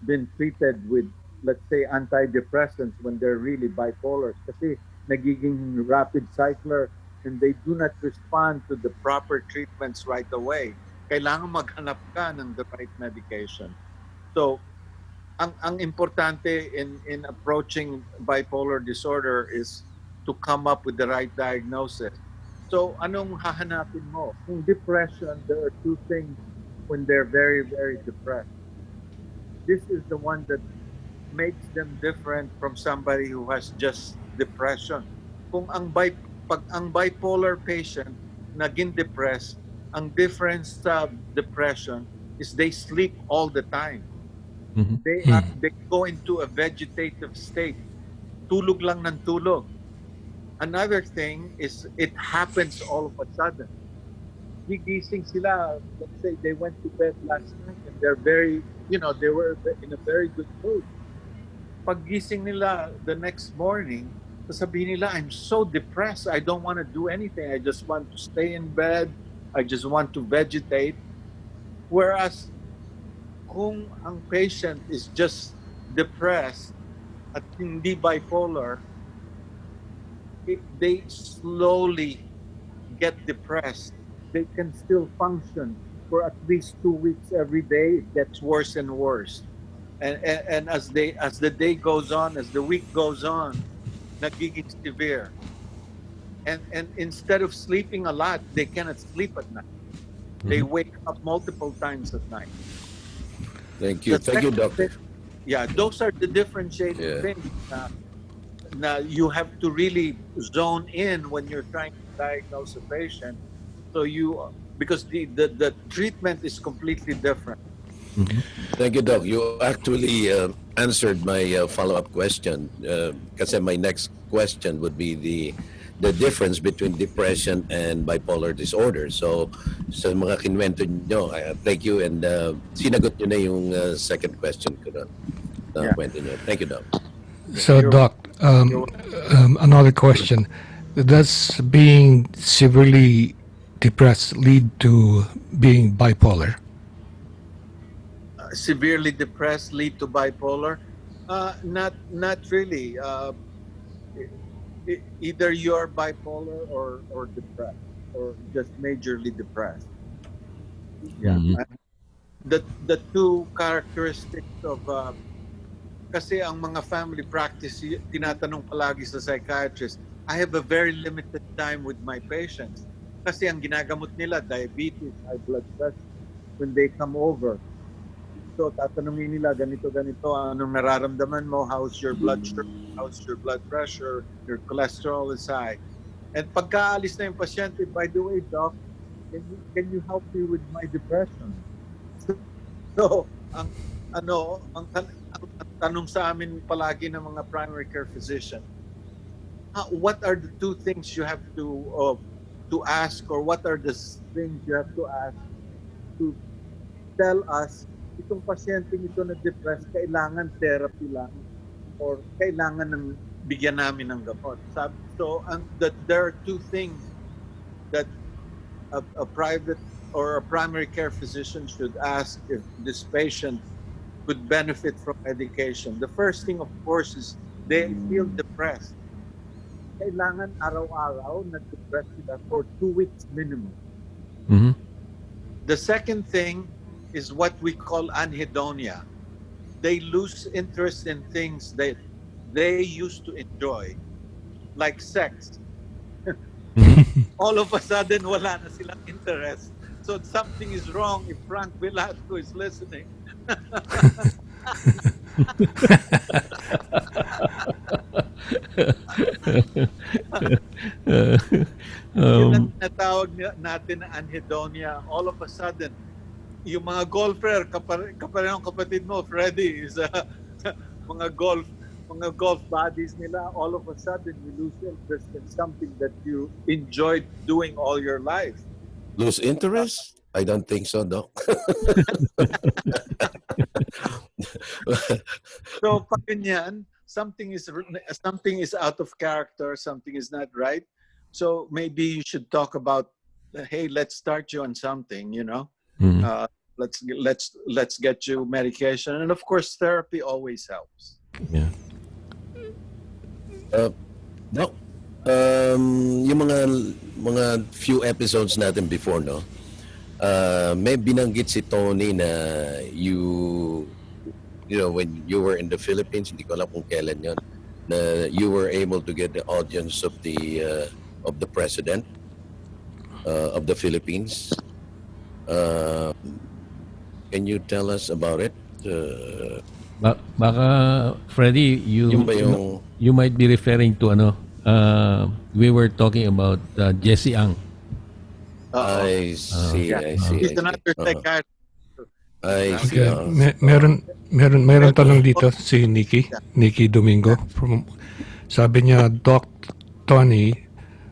S5: been treated with, let's say, antidepressants when they're really bipolar. Kasi nagiging rapid cycler and they do not respond to the proper treatments right away. Kailangan maghanap ka ng the right medication. So, ang importante in approaching bipolar disorder is to come up with the right diagnosis. So, anong hahanapin mo? Kung depression, there are two things when they're very, very depressed. This is the one that makes them different from somebody who has just depression. Kung pag ang bipolar patient naging depressed, ang difference sa depression is they sleep all the time. They go into a vegetative state. Tulog lang ng tulog. Another thing is it happens all of a sudden. Gigising sila, let's say they went to bed last night and they're very, they were in a very good mood. Paggising nila the next morning, sasabihin nila, I'm so depressed. I don't want to do anything. I just want to stay in bed. I just want to vegetate. Whereas, kung ang patient is just depressed at hindi bipolar, they slowly get depressed. They can still function for at least 2 weeks every day. It gets worse and worse. And as the day goes on, as the week goes on, nagiging severe. And instead of sleeping a lot, they cannot sleep at night. They wake up multiple times at night.
S4: Thank you, doctor.
S5: Yeah, those are the differentiating things. na you have to really zone in when you're trying to diagnose a patient. So because the treatment is completely different.
S4: Thank you, Doc. You actually answered my follow-up question. Kasi my next question would be the difference between depression and bipolar disorder. So, sa mga kinwento nyo, thank you, and sinagot nyo na yung second question ko doon.
S5: Yeah.
S4: Kwento nyo. Thank you, Doc.
S2: So, Doc, another question. Does being severely depressed lead to being bipolar?
S5: Severely depressed lead to bipolar? Not really. Either you're bipolar or depressed or just majorly depressed. Yeah. The two characteristics of kasi ang mga family practice, tinatanong palagi sa psychiatrist, I have a very limited time with my patients. Kasi ang ginagamot nila, diabetes, high blood pressure, when they come over. So tatanungin nila, ganito, anong nararamdaman mo, how's your blood sugar, how's your blood pressure, your cholesterol is high. And pagkaalis na yung pasyente, by the way, doc, can you help me with my depression? So, ang tanong sa amin palagi ng mga primary care physician, what are the two things you have to ask, or what are the things you have to ask to tell us itong pasyenteng ito na depressed, kailangan therapy lang or kailangan ng bigyan namin ng gamot. So there are two things that a private or a primary care physician should ask if this patient could benefit from medication. The first thing, of course, is they feel depressed. Kailangan araw-araw na depressed sila for 2 weeks minimum. The second thing is what we call anhedonia. They lose interest in things that they used to enjoy, like sex. All of a sudden, wala na silang interest. So something is wrong if Frank Velasco is listening. Yun ang tinatawag natin na anhedonia. All of a sudden, yung mga golfer, kaparehong kapatid mo, Freddie, is mga golf buddies nila, all of a sudden you lose interest in something that you enjoyed doing all your life.
S4: Lose interest? I don't think so, Doc.
S5: So pag ganyan, something is out of character, something is not right. So maybe you should talk about, hey, let's start you on something, you know. Let's get you medication, and of course therapy always helps.
S1: Yeah.
S4: Doc, yung mga few episodes natin before, no? May binanggit si Tony na you know, when you were in the Philippines, hindi ko alam kung kailan yun, na you were able to get the audience of the president of the Philippines. Can you tell us about it?
S1: Baka, Freddie,
S4: Yung ba yung...
S1: you might be referring to we were talking about Jesse Ang.
S4: I see, I see.
S5: He's another psychiatrist.
S4: I see.
S2: Okay. Meron tanong dito si Nikki Domingo. Sabi niya, Doc Tony,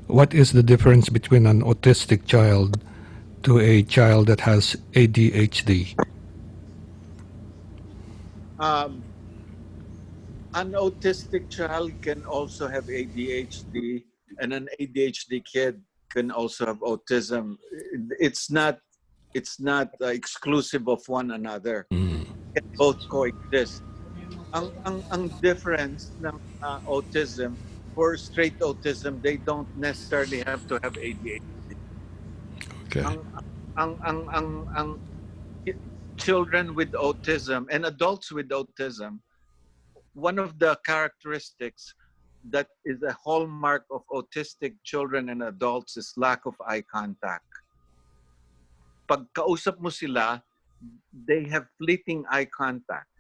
S2: what is the difference between an autistic child to a child that has ADHD?
S5: An autistic child can also have ADHD, and an ADHD kid can also have autism. It's not exclusive of one another. Can both coexist. Ang difference ng autism, for straight autism, they don't necessarily have to have ADHD.
S2: Okay.
S5: Ang children with autism and adults with autism, one of the characteristics that is a hallmark of autistic children and adults is lack of eye contact. Pag kausap mo sila, they have fleeting eye contact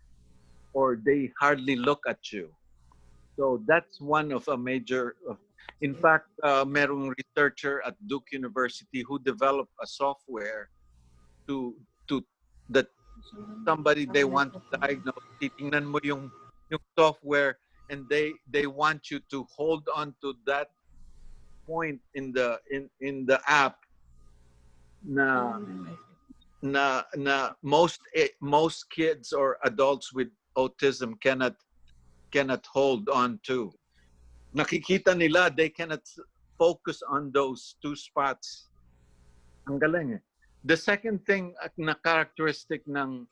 S5: or they hardly look at you. So that's one of a major. In fact, merong researcher at Duke University who developed a software to that somebody they want to diagnose. Titingnan mo yung software, and they want you to hold on to that point in the app na most kids or adults with autism cannot hold on to. Nakikita nila, they cannot focus on those two spots. Ang galing eh. The second thing na characteristic ng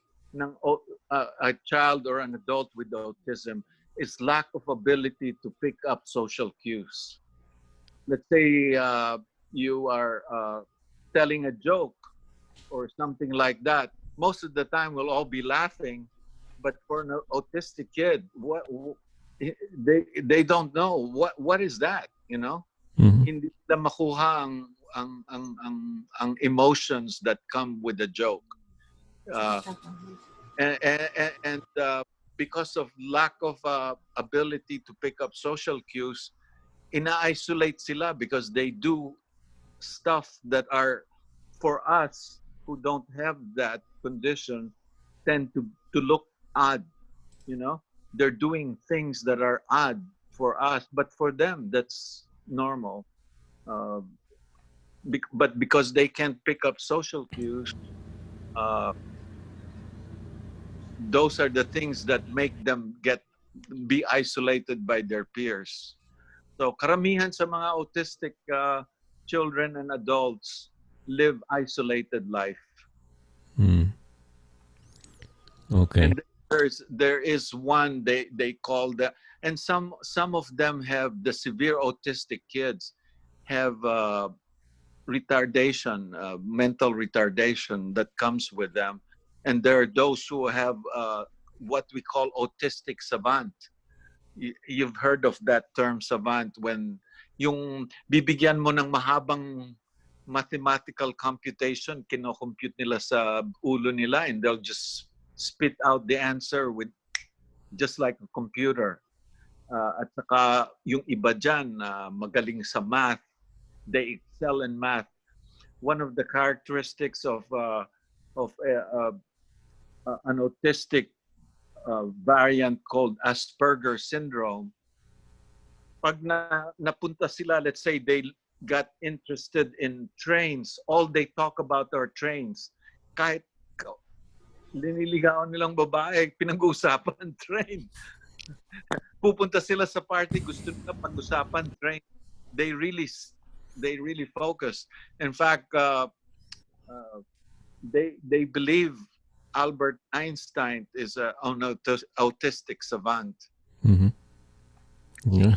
S5: a child or an adult with autism is lack of ability to pick up social cues. Let's say you are telling a joke or something like that. Most of the time we'll all be laughing, but for an autistic kid, they don't know what is that, you know?
S1: Mhm.
S5: Hindi nila makuha ang emotions that come with a joke. And because of lack of ability to pick up social cues, ina-isolate sila because they do stuff that are, for us who don't have that condition, tend to look odd, you know? They're doing things that are odd for us, but for them, that's normal. But because they can't pick up social cues, those are the things that make them be isolated by their peers. So karamihan sa mga autistic children and adults live isolated life.
S1: Mm. Okay.
S5: And there is one they call the, and some of them have, the severe autistic kids have retardation, mental retardation that comes with them. And there are those who have what we call autistic savant. You've heard of that term, savant, when yung bibigyan mo ng mahabang mathematical computation, kino-compute nila sa ulo nila, and they'll just spit out the answer with just like a computer. At saka yung iba dyan, magaling sa math, they excel in math. One of the characteristics of an autistic variant called Asperger syndrome, pag napunta sila, let's say they got interested in trains, all they talk about are trains. Kahit liniligawan nilang babae, pinag-uusapan ng train. Pupunta sila sa party, gusto nila pag-usapan train. They really focus. In fact, they believe Albert Einstein is an autistic savant.
S1: Mhm. Yeah.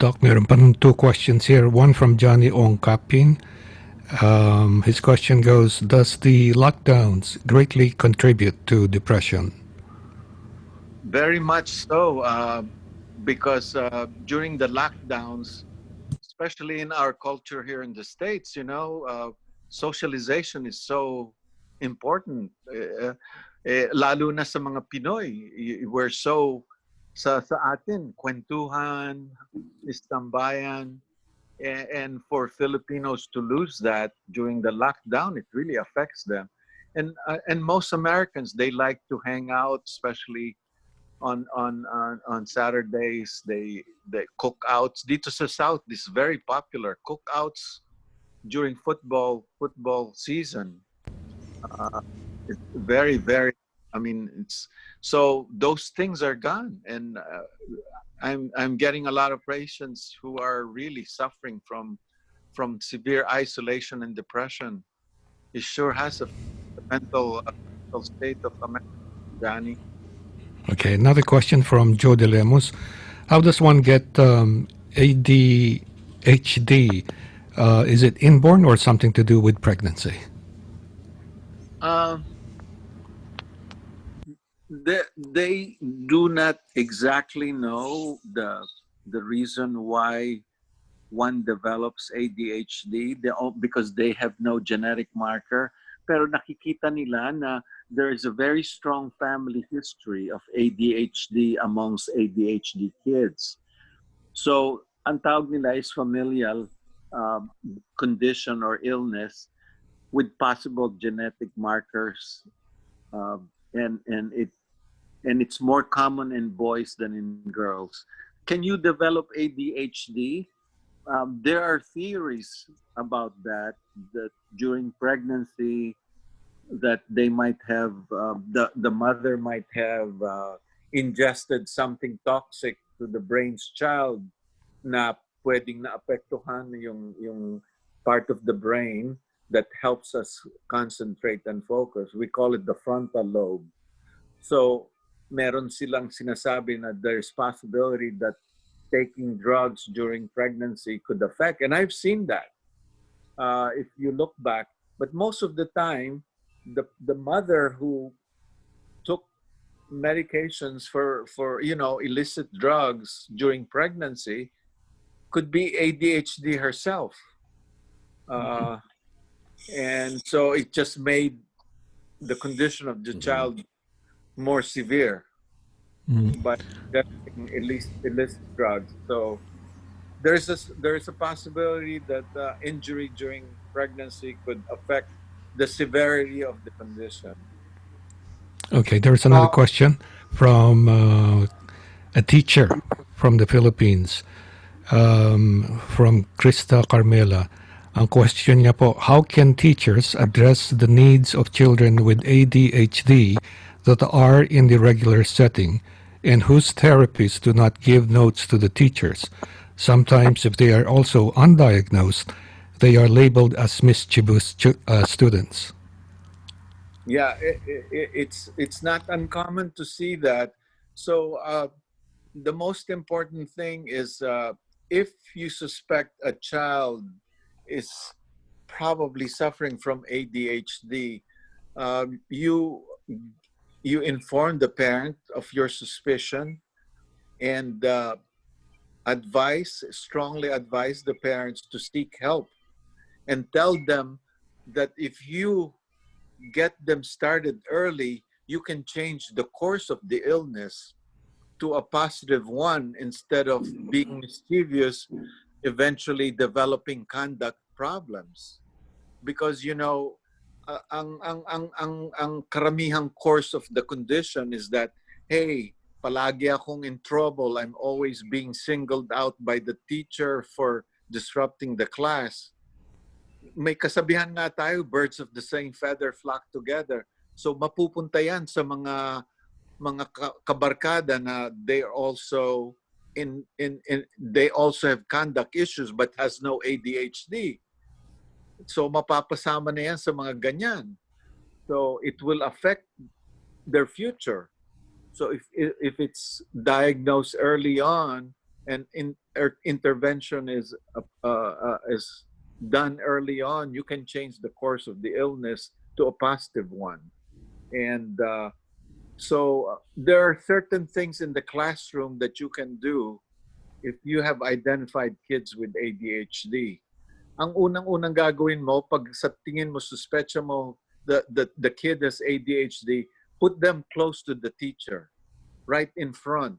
S2: Doc, meron pa ng 2 questions here. One from Johnny Ong Kaping. His question goes, does the lockdowns greatly contribute to depression?
S5: Very much so, because during the lockdowns, especially in our culture here in the States, you know, socialization is so important. Lalo na sa mga Pinoy, we're so, sa atin, kwentuhan, istambayan, and for Filipinos to lose that during the lockdown, it really affects them. And most Americans, they like to hang out, especially on Saturdays. They cookouts. Dito sa South, this is very popular. Cookouts during football season. It's very, very. I mean, it's so those things are gone, and I'm getting a lot of patients who are really suffering from severe isolation and depression. It sure has a mental state of America, Danny.
S2: Okay, another question from Joe De Lemos. How does one get ADHD? Is it inborn or something to do with pregnancy?
S5: They do not exactly know the reason why one develops ADHD, because they have no genetic marker. pero nakikita nila na there is a very strong family history of ADHD amongst ADHD kids. So, ang tawag nila is familial condition or illness with possible genetic markers, and it's more common in boys than in girls. Can you develop ADHD? There are theories about that during pregnancy, that they might have the mother might have ingested something toxic to the brain's child na pwedeng naapektuhan yung part of the brain that helps us concentrate and focus. We call it the frontal lobe. So meron silang sinasabi na there's possibility that taking drugs during pregnancy could affect, and I've seen that if you look back. But most of the time, the mother who took medications for illicit drugs during pregnancy could be ADHD herself, and so it just made the condition of the child more severe by ingesting illicit drugs. So there's a possibility that injury during pregnancy could affect the severity of the condition.
S2: Okay, there's another question from a teacher from the Philippines, from Krista Carmela. Ang question niya po, how can teachers address the needs of children with ADHD that are in the regular setting and whose therapists do not give notes to the teachers? Sometimes, if they are also undiagnosed, they are labeled as mischievous students.
S5: Yeah, it's not uncommon to see that. So the most important thing is if you suspect a child is probably suffering from ADHD, you inform the parent of your suspicion and strongly advise the parents to seek help, and tell them that if you get them started early, you can change the course of the illness to a positive one instead of being mischievous, eventually developing conduct problems. Because ang karamihang course of the condition is that, hey, palagi akong in trouble, I'm always being singled out by the teacher for disrupting the class. May kasabihan nga tayo, birds of the same feather flock together. So mapupunta yan sa mga kabarkada na they also they also have conduct issues but has no ADHD. So mapapasama na yan sa mga ganyan. So it will affect their future. So if it's diagnosed early on and intervention is done early on, you can change the course of the illness to a positive one. And so there are certain things in the classroom that you can do if you have identified kids with ADHD. Ang unang-unang gagawin mo, pag sa tingin mo, suspecha mo the kid has ADHD, put them close to the teacher, right in front.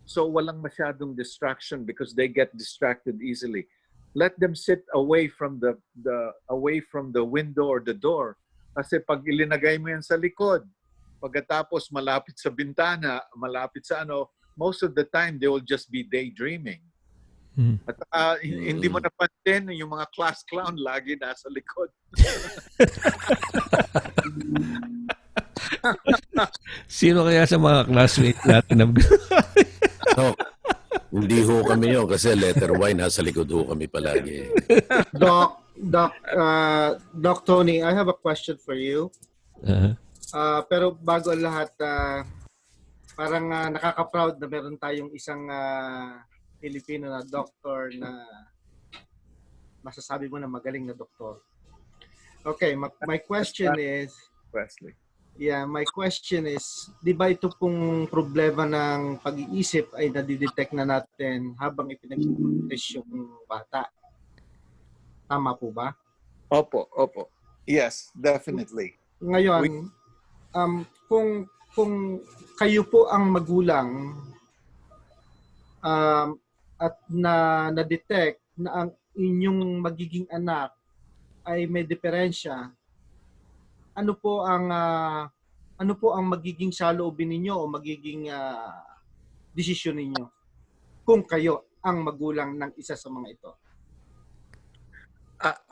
S5: So walang masyadong distraction because they get distracted easily. Let them sit away from the window or the door. Kasi pag ilinagay mo yan sa likod, pagkatapos malapit sa bintana, malapit sa most of the time they will just be daydreaming. At hindi mo napansin yung mga class clown lagi nasa likod.
S1: Sino kaya sa mga classmates natin?
S4: No, hindi ho kami yun kasi letter Y nasa likod ho kami palagi.
S3: Doc Tony, I have a question for you. Pero bago ang lahat, parang nakaka-proud na meron tayong isang Filipino na doktor na masasabi mo na magaling na doktor. Okay, my question is,
S5: Wesley.
S3: Yeah, my question is, di ba ito pong problema ng pag-iisip ay nadidetect na natin habang ipinag-test yung bata? Tama po ba?
S5: Opo. Yes, definitely.
S3: Ngayon, kung kayo po ang magulang at na-detect na ang inyong magiging anak ay may diferensya, ano po ang magiging saloobin ninyo o magiging desisyon ninyo kung kayo ang magulang ng isa sa mga ito?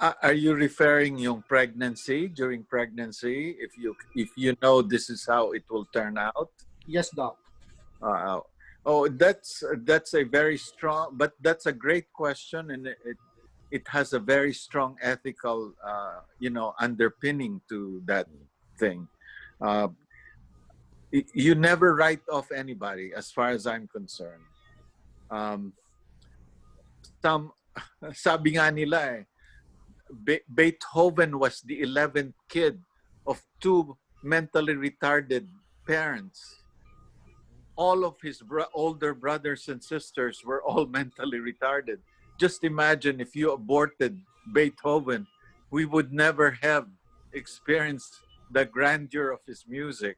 S5: Are you referring yung pregnancy, during pregnancy, if you know this is how it will turn out?
S3: Yes, Doc.
S5: That's a very strong, but that's a great question, and it has a very strong ethical underpinning to that thing. You never write off anybody, as far as I'm concerned. Sabi nga nila Beethoven was the 11th kid of two mentally retarded parents. All of his older brothers and sisters were all mentally retarded. Just imagine if you aborted Beethoven, we would never have experienced the grandeur of his music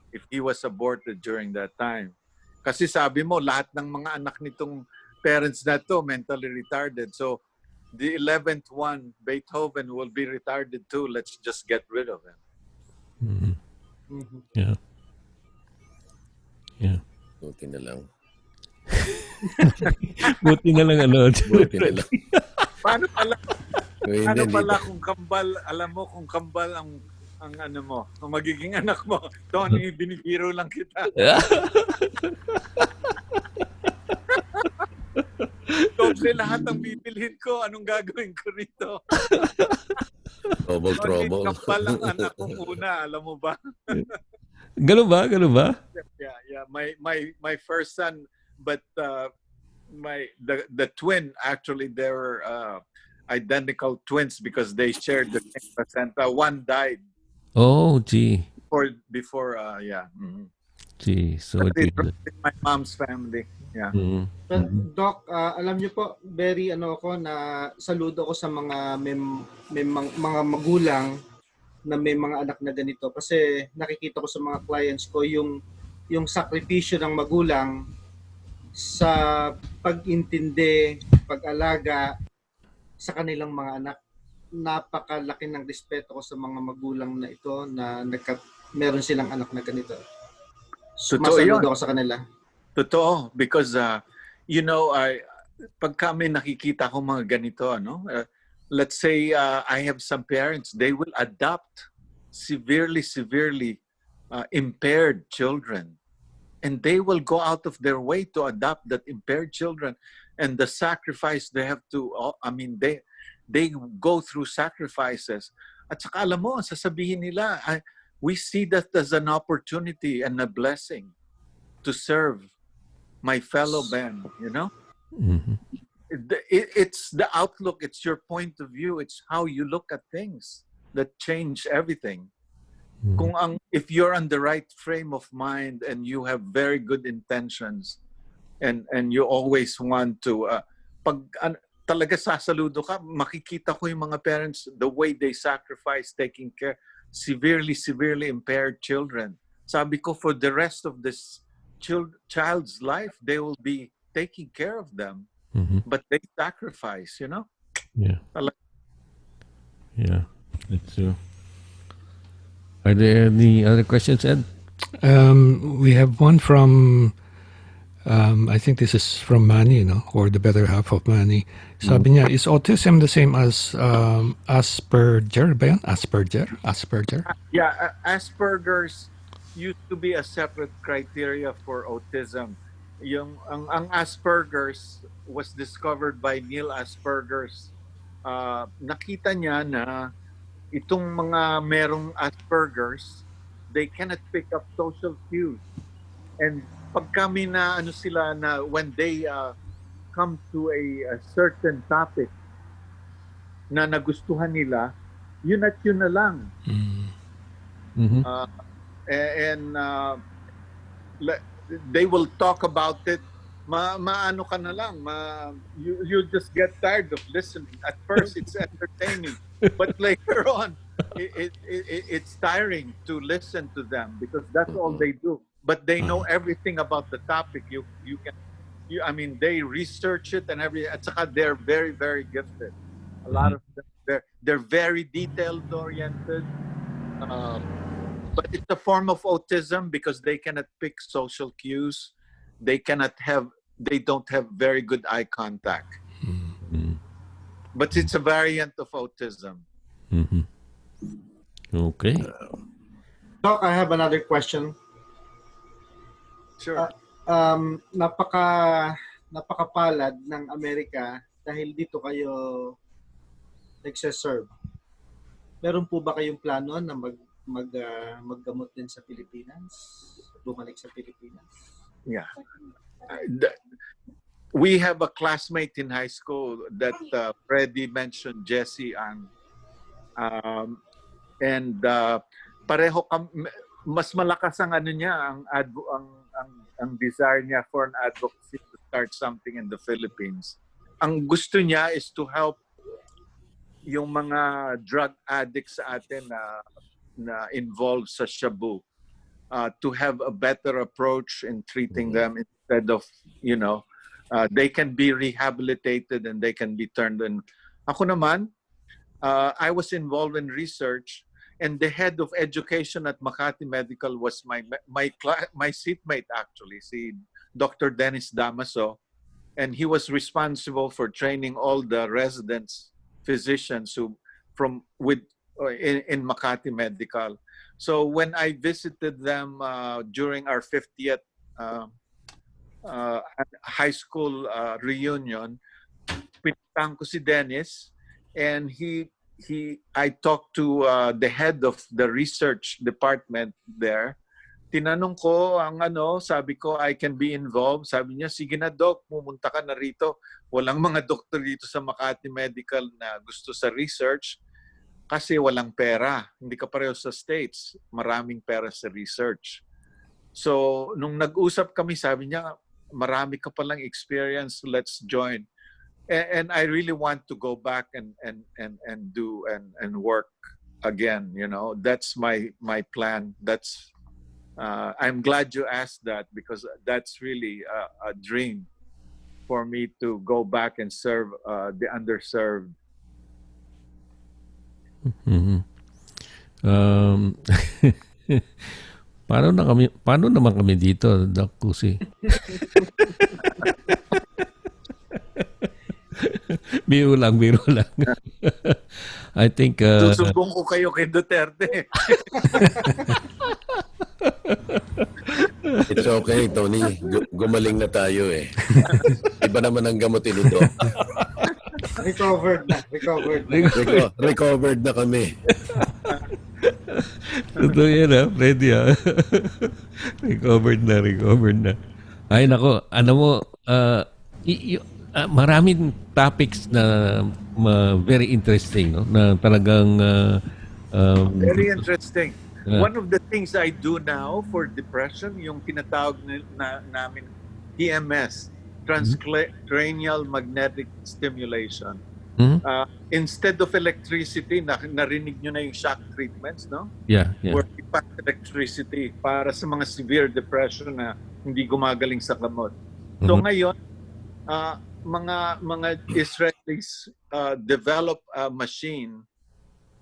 S5: if he was aborted during that time. Kasi sabi mo, lahat ng mga anak nitong parents na to mentally retarded. So the 11th one, Beethoven, will be retarded too. Let's just get rid of him.
S1: Mm-hmm. Mm-hmm. Yeah. Yeah.
S4: Buti na lang.
S1: Buti na lang ano.
S4: Buti na lang.
S5: Paano pala kung kambal, alam mo kung kambal ang ano mo, ang magiging anak mo. Tony, binibiro lang kita. Doble lahat ang bibilhin ko. Anong gagawin ko rito?
S4: Trouble.
S5: Kapal ang anak ko muna. Alam mo ba?
S1: Ganun ba?
S5: Yeah. My first son, but the twin, actually, they were identical twins because they shared the same placenta. One died.
S1: Oh, gee.
S5: Before yeah. Mm-hmm.
S1: Gee, so
S5: in my mom's family. Yeah.
S1: Mm-hmm.
S3: But, Doc, alam niyo po, very ako na saludo ko sa mga mga magulang na may mga anak na ganito kasi nakikita ko sa mga clients ko yung sakripisyo ng magulang sa pag-intindi, pag-alaga sa kanilang mga anak. Napakalaki ng respeto ko sa mga magulang na ito na meron silang anak na ganito. Masaludo ko sa kanila.
S5: Totoo, because pag kami nakikita ko mga ganito, let's say I have some parents, they will adopt severely impaired children, and they will go out of their way to adopt that impaired children, and the sacrifice they have to, they go through sacrifices. At saka alam mo, sasabihin nila, we see that as an opportunity and a blessing to serve my fellow man,
S1: Mm-hmm.
S5: It's the outlook, it's your point of view, it's how you look at things that change everything.
S1: Mm-hmm.
S5: If you're on the right frame of mind and you have very good intentions and you always want to talaga sasaludo ka, makikita ko yung mga parents, the way they sacrifice taking care severely impaired children. Sabi ko, for the rest of this child's life, they will be taking care of them, but they sacrifice,
S1: Yeah. Yeah, that's true. Are there any other questions, Ed?
S2: We have one from, I think this is from Manny, or the better half of Manny. Sabi niya, is autism the same as Asperger ba yan? Asperger?
S5: Yeah, Asperger's used to be a separate criteria for autism. Ang Asperger's was discovered by Neil Asperger's. Nakita niya na itong mga merong Asperger's, they cannot pick up social cues. And pag kami na sila na when they come to a certain topic na nagustuhan nila, yun at yun na lang.
S1: Mm-hmm.
S5: And they will talk about it. Maano ka na lang. You just get tired of listening. At first, it's entertaining, but later on, it's tiring to listen to them because that's all they do. But they know everything about the topic. I mean, they research it and at saka they're very, very gifted. A lot of them, they're very detailed oriented. But it's a form of autism because they cannot pick social cues. They don't have very good eye contact. But it's a variant of autism.
S1: Okay.
S3: Doc, I have another question.
S5: Sure.
S3: Napakapalad ng Amerika dahil dito kayo nagse-serve. Meron po ba kayong plano na maggamot din sa Pilipinas? Bumalik sa Pilipinas?
S5: Yeah. We have a classmate in high school that Freddie mentioned, Jesse, and pareho mas malakas ang ano niya, ang desire niya for an advocacy to start something in the Philippines. Ang gusto niya is to help yung mga drug addicts sa atin na involved sa shabu, to have a better approach in treating them instead of, they can be rehabilitated and they can be turned in. Ako naman, I was involved in research, and the head of education at Makati Medical was my seatmate, actually, si Dr. Dennis Damaso, and he was responsible for training all the residents, physicians in Makati Medical. So when I visited them during our 50th high school reunion, pinuntahan ko si Dennis, and I talked to the head of the research department there. Tinanong ko sabi ko, I can be involved. Sabi niya, sige na doc, pumunta ka na rito. Walang mga doktor dito sa Makati Medical na gusto sa research kasi walang pera. Hindi ka pareho sa States. Maraming pera sa research. So, nung nag-usap kami, sabi niya, marami ka palang experience, let's join. And I really want to go back and do and work again. That's my plan. That's I'm glad you asked that because that's really a dream for me to go back and serve the underserved.
S1: Paano naman kami dito, Doc Cusi? Biro lang. I think...
S5: Susumbong ko kayo kay Duterte.
S4: It's okay, Tony. Gumaling na tayo eh. Iba naman ang gamutin ito.
S3: Recovered na.
S4: Recovered na kami.
S1: Totoo yan Freddie Recovered na. Ay nako, mo, maraming topics na very interesting, no? Na talagang
S5: very interesting. One of the things I do now for depression, yung tinatawag namin TMS, transcranial magnetic stimulation. Instead of electricity, narinig nyo na yung shock treatments, no?
S1: Yeah.
S5: Or impact electricity para sa mga severe depression na hindi gumagaling sa gamot. So ngayon, mga Israelis develop a machine,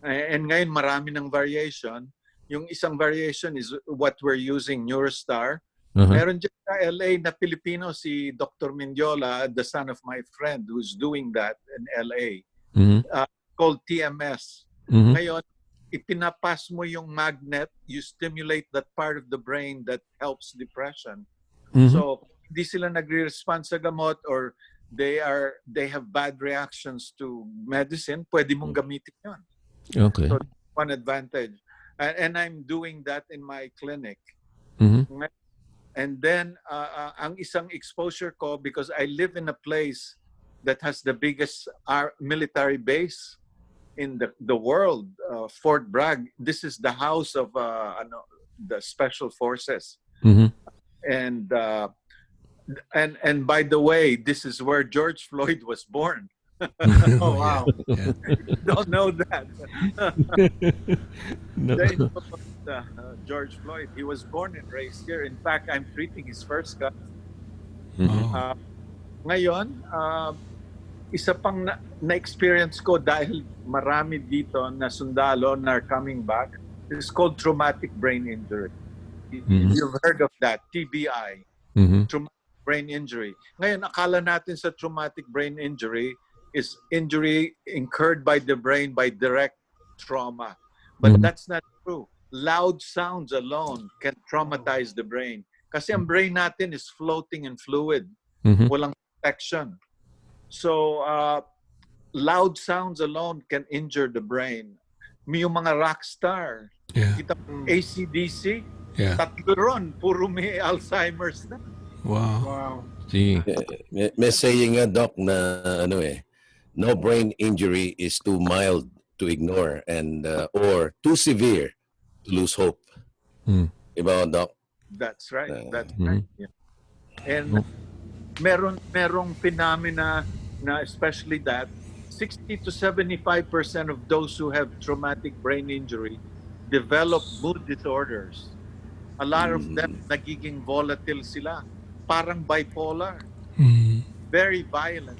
S5: and ngayon marami ng variation. Yung isang variation is what we're using, Neurostar. Meron dyan sa LA na Pilipino, si Dr. Mendiola, the son of my friend, who's doing that in LA, called TMS. Ngayon, ipinapas mo yung magnet, you stimulate that part of the brain that helps depression. So, hindi sila nagre-respond sa gamot or they have bad reactions to medicine, pwede mong gamitin yun.
S1: Okay.
S5: So, one advantage. And I'm doing that in my clinic. And then, ang isang exposure ko, because I live in a place that has the biggest military base in the world, Fort Bragg. This is the house of the Special Forces. And by the way, this is where George Floyd was born.
S3: Oh, wow.
S2: Yeah.
S5: Don't know that.
S1: No.
S5: They know George Floyd. He was born and raised here. In fact, I'm treating his first cousin.
S2: Oh.
S5: Ngayon, isa pang na-experience ko dahil marami dito na sundalo na are coming back. It's called traumatic brain injury. You've heard of that, TBI, traumatic brain injury. Ngayon, akala natin sa traumatic brain injury is injury incurred by the brain by direct trauma. But that's not true. Loud sounds alone can traumatize the brain. Kasi ang brain natin is floating in fluid. Walang protection. So, loud sounds alone can injure the brain. Yung mga rock star,
S2: Yeah.
S5: kita AC/DC,
S2: Yeah.
S5: tatlo ron, puro may Alzheimer's na.
S2: Wow.
S3: Wow.
S1: See.
S4: May saying nga, Doc, na no brain injury is too mild to ignore and or too severe to lose hope. Diba, Doc?
S5: That's right. That's right. Yeah. And merong phenomena na especially that 60 to 75% of those who have traumatic brain injury develop mood disorders. A lot of them nagiging volatile sila. Parang bipolar. Very violent.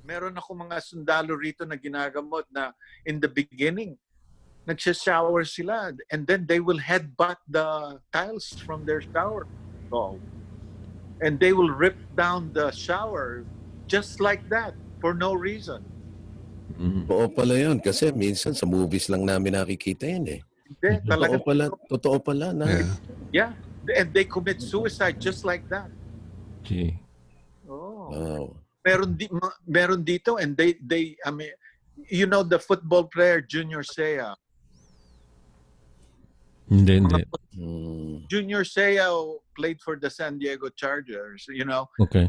S5: Meron ako mga sundalo rito na ginagamot na in the beginning, nagsha-shower sila and then they will headbutt the tiles from their shower stall. And they will rip down the shower just like that for no reason.
S4: Oo pala yun. Kasi minsan sa movies lang namin nakikita yun eh.
S5: Hindi, talaga.
S4: Totoo pala na.
S5: Yeah. And they commit suicide just like that.
S1: See.
S5: Oh.
S4: Wow.
S5: Meron dito and they I mean, you know the football player Junior Seau.
S1: Hindi.
S5: Junior Seau played for the San Diego Chargers, you know.
S1: Okay.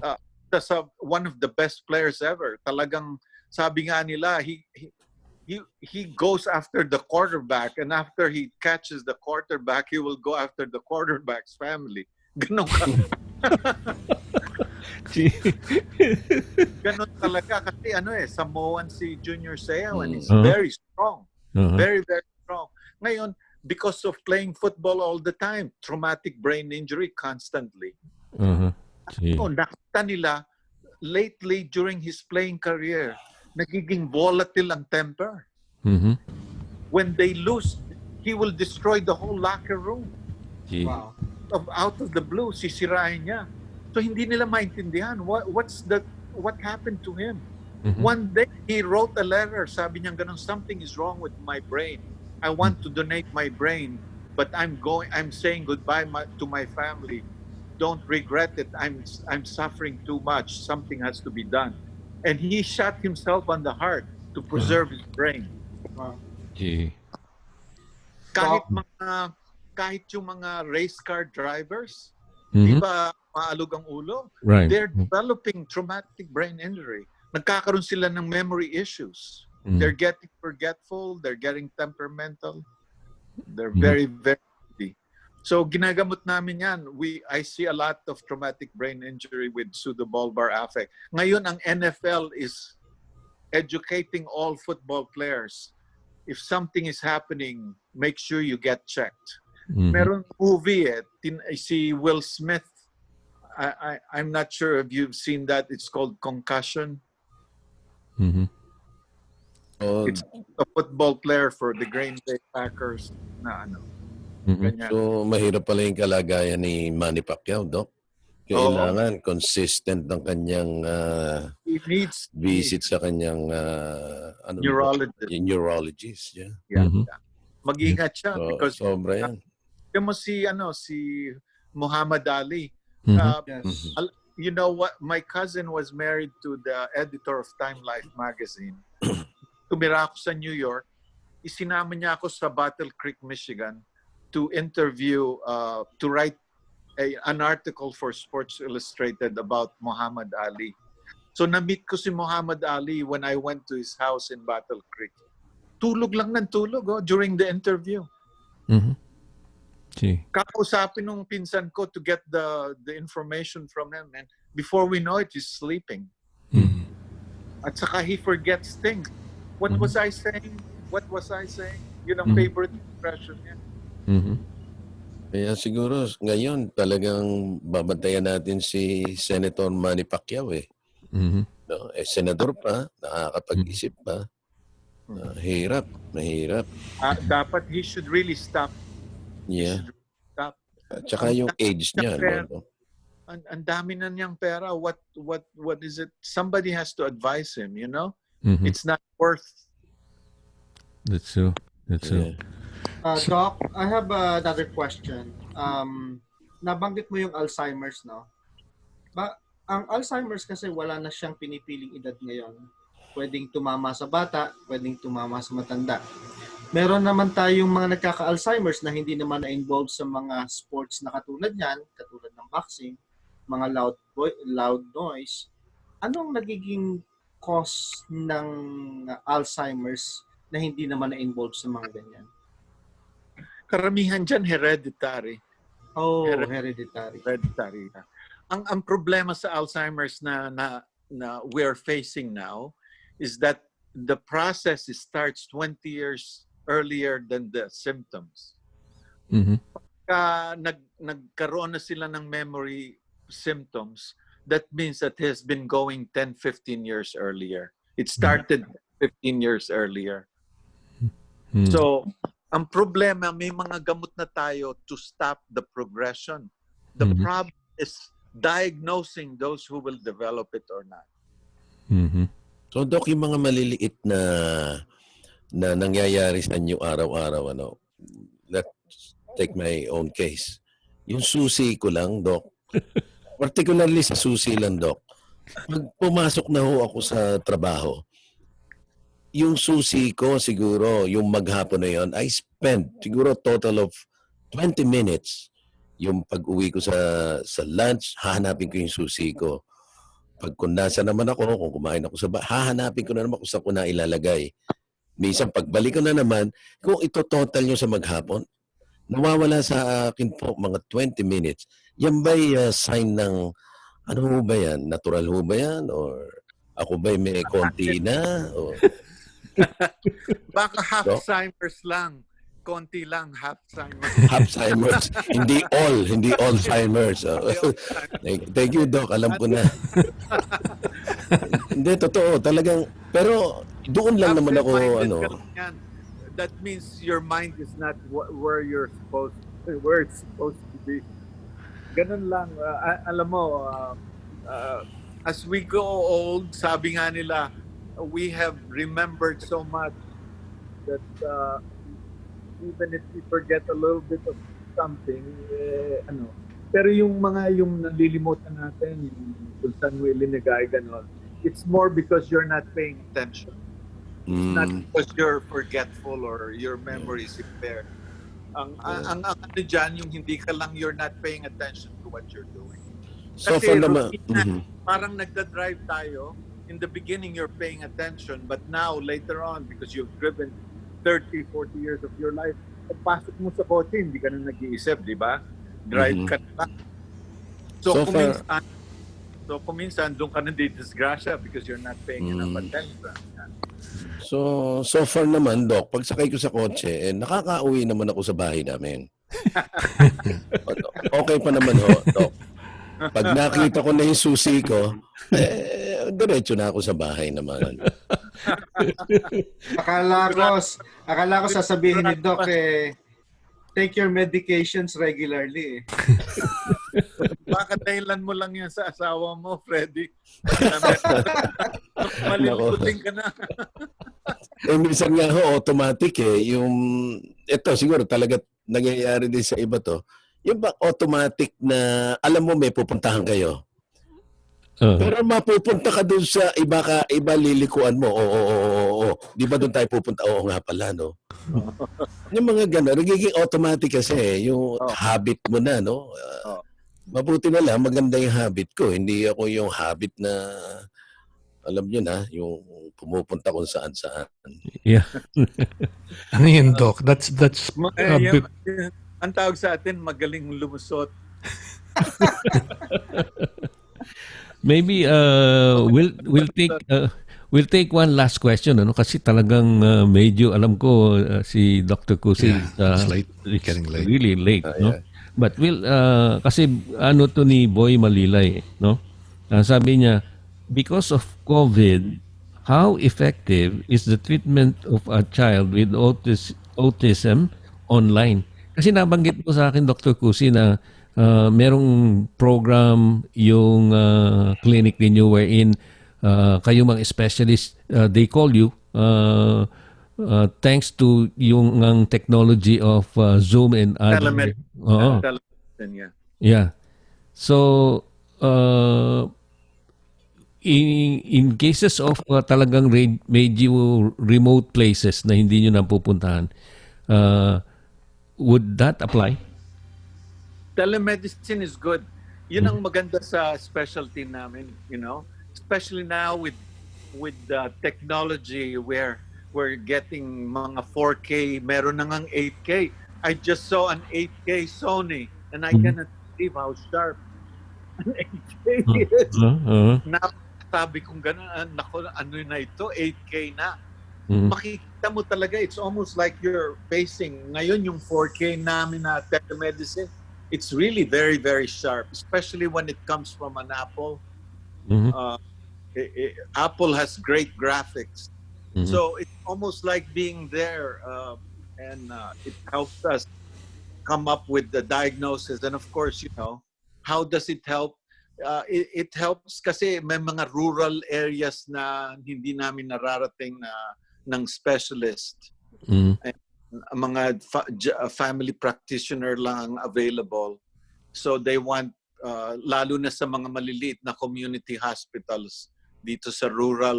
S5: That's one of the best players ever. Talagang sabi nga nila, he goes after the quarterback and after he catches the quarterback, he will go after the quarterback's family. Ganon ka. Ganon talaga kasi Samoan si Junior Seau and he's very strong. Very, very strong. Ngayon, because of playing football all the time, traumatic brain injury constantly. Nakita nila, lately during his playing career, nagiging volatile ang temper. When they lose, he will destroy the whole locker room.
S3: Wow.
S5: Out of the blue, sisirahin niya. So hindi nila maintindihan what happened to him. One day, he wrote a letter, sabi niya ganun, something is wrong with my brain. I want to donate my brain, but I'm saying goodbye to my family. Don't regret it. I'm suffering too much. Something has to be done. And he shot himself on the heart to preserve his brain.
S3: Wow.
S5: Kahit yung mga race car drivers, di ba maalog ang ulo?
S1: Right.
S5: They're developing traumatic brain injury. Nagkakaroon sila ng memory issues. They're getting forgetful, they're getting temperamental, they're very, very busy. So ginagamot namin yan. I see a lot of traumatic brain injury with pseudobulbar affect. Ngayon, ang NFL is educating all football players. If something is happening, make sure you get checked. Meron movie si Will Smith. I'm not sure if you've seen that. It's called Concussion. It's a football player for the Green Bay Packers na ganyan.
S4: So, mahirap pala yung kalagayan ni Manny Pacquiao, Doc. Kailangan consistent ng kanyang
S5: he needs
S4: visit sa kanyang neurologist. Yeah.
S5: Mag-ingat siya because
S4: sobra yan.
S5: mo si Muhammad Ali.
S3: Yes.
S5: You know what? My cousin was married to the editor of Time Life magazine. Tumira ako sa New York. Isinama niya ako sa Battle Creek, Michigan to interview, to write an article for Sports Illustrated about Muhammad Ali. So na-meet ko si Muhammad Ali when I went to his house in Battle Creek. Tulog lang ng tulog during the interview. Kakausapin nung pinsan ko to get the information from him, and before we know it, he's sleeping. At saka he forgets things. What was I saying? What was I saying? Yun ang favorite expression niya.
S4: Kaya siguro ngayon talagang babantayan natin si Senator Manny Pacquiao eh. No? Senador pa, nakakapag-isip pa. Mahirap.
S5: Dapat he should really stop.
S4: Yeah.
S5: Stop.
S4: At saka yung age niya. No?
S5: Ang dami na niyang pera. What is it? Somebody has to advise him, you know? It's not worth.
S1: That's true.
S4: Yeah.
S3: Doc, I have another question. Nabanggit mo yung Alzheimer's, no? Ang Alzheimer's kasi wala na siyang pinipiling edad ngayon. Pwedeng tumama sa bata, pwedeng tumama sa matanda. Meron naman tayong mga nagkaka-Alzheimer's na hindi naman na-involve sa mga sports na katulad niyan, katulad ng boxing, mga loud noise. Anong nagiging cause ng Alzheimer's na hindi naman na-involve sa mga ganyan?
S5: Karamihan dyan hereditary.
S3: Oh, hereditary.
S5: Ang problema sa Alzheimer's na we're facing now is that the process starts 20 years earlier than the symptoms. Nagkaroon na sila ng memory symptoms, that means that it has been going 10-15 years earlier. It started 15 years earlier. So, ang problema, may mga gamot na tayo to stop the progression. The problem is diagnosing those who will develop it or not.
S4: So, Doc, yung mga maliliit na nangyayari sa inyo araw-araw, let's take my own case. Yung susi ko lang, Doc, particularly sa susi lang, Doc, pag pumasok na ho ako sa trabaho, yung susi ko siguro, yung maghapon na yon, I spend siguro total of 20 minutes. Yung pag-uwi ko sa lunch, hahanapin ko yung susi ko. Pag kung nasa naman ako, kung kumain ako sa hahanapin ko na naman kung saan ko na ilalagay. Minsan pagbalik ko na naman, kung ito total nyo sa maghapon, nawawala sa akin po mga 20 minutes. Yan ba'y sign ng, ano ho ba yan? Natural ho ba yan? Or ako ba'y may konti na? Or...
S5: Baka half-Alzheimer's lang. Konti lang, half-Alzheimer's.
S4: Half-Alzheimer's. Hindi Alzheimer's. Thank you, Doc. Alam ko na. Hindi, totoo. Talagang, pero doon lang naman ako,
S5: That means your mind is not where it's supposed to be. Ganun lang. Alam mo, as we go old, sabi nga nila, we have remembered so much that even if we forget a little bit of something, pero yung nalilimutan natin, yung kung saan mo ilinagay, gano'n, it's more because you're not paying attention. It's not because you're forgetful or your memory is impaired. Ang dyan, yung hindi ka lang, you're not paying attention to what you're doing.
S4: So
S5: Kasi
S4: for naman,
S5: parang nagda-drive tayo, in the beginning you're paying attention, but now, later on, because you've driven 30, 40 years of your life, pagpasok mo sa kotse, hindi ka na nag-iisip, di ba? Drive ka na. So kung minsan, doon ka na di-disgrasya because you're not paying enough attention.
S4: So far naman, Doc, pag sakay ko sa kotse, nakaka-uwi naman ako sa bahay namin. Okay pa naman ho, Doc. Pag nakita ko na yung susi ko, diretso na ako sa bahay naman.
S3: Akala ko sasabihin ni Doc, take your medications regularly.
S5: Baka dahilan mo lang yan sa asawa mo, Freddie. Malilimutin ka na.
S4: Minsan nga ho, automatic ito siguro talaga nangyayari din sa iba to. Yung ba automatic na, alam mo may pupuntahan kayo. Pero mapupunta ka dun sa iba lilikuan mo. Oo. Di ba dun tayo pupunta? Oo nga pala, no? Yung mga gano'n, nagiging automatic kasi, yung habit mo na, no? Mabuti na lang, maganda yung habit ko. Hindi ako yung habit na, alam nyo na, yung pumupunta kung saan-saan.
S1: Yeah.
S2: Ano yun, Doc? That's
S5: ang tawag sa atin, magaling lumusot.
S1: Maybe we'll take one last question, ano, kasi talagang medyo alam ko si Dr. Cusi
S2: it's late. Getting late.
S1: really late, no?
S4: yeah.
S1: But we'll kasi ano to ni Boy Malilay, no? Sabi niya, because of COVID, how effective is the treatment of a child with autism online? Kasi nabanggit mo sa akin, Dr. Cusi, na merong program yung clinic ninyo wherein kayo mga specialist, they call you thanks to yung ang technology of Zoom and other. Oo.
S5: Telemedicine, yeah.
S1: Yeah. So, in cases of talagang medyo remote places na hindi nyo napupuntahan, would that apply?
S5: Telemedicine is good. Yun ang maganda sa specialty namin, especially now with the technology where we're getting mga 4K, meron na ngang 8K. I just saw an 8K Sony and I cannot believe how sharp an 8K is. Now, sabi kong gano'n, nako, ano na ito, 8K na. Makikita mo talaga, it's almost like you're facing, ngayon yung 4K namin na telemedicine, it's really very, very sharp, especially when it comes from an Apple. Apple has great graphics. So it's almost like being there, and it helps us come up with the diagnosis. And of course, how does it help? It helps kasi may mga rural areas na hindi namin nararating ng specialist. Mga family practitioner lang available. So they want, lalo na sa mga maliliit na community hospitals dito sa rural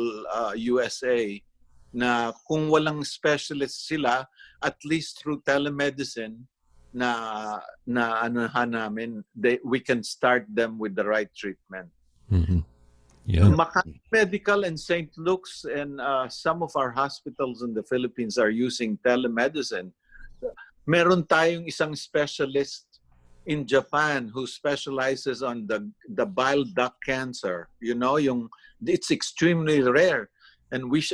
S5: USA, na kung walang specialist sila, at least through telemedicine, na anuhan namin, we can start them with the right treatment.
S1: Yeah.
S5: Makati Medical and St. Luke's and some of our hospitals in the Philippines are using telemedicine. Meron tayong isang specialist in Japan who specializes on the bile duct cancer. It's extremely rare, and we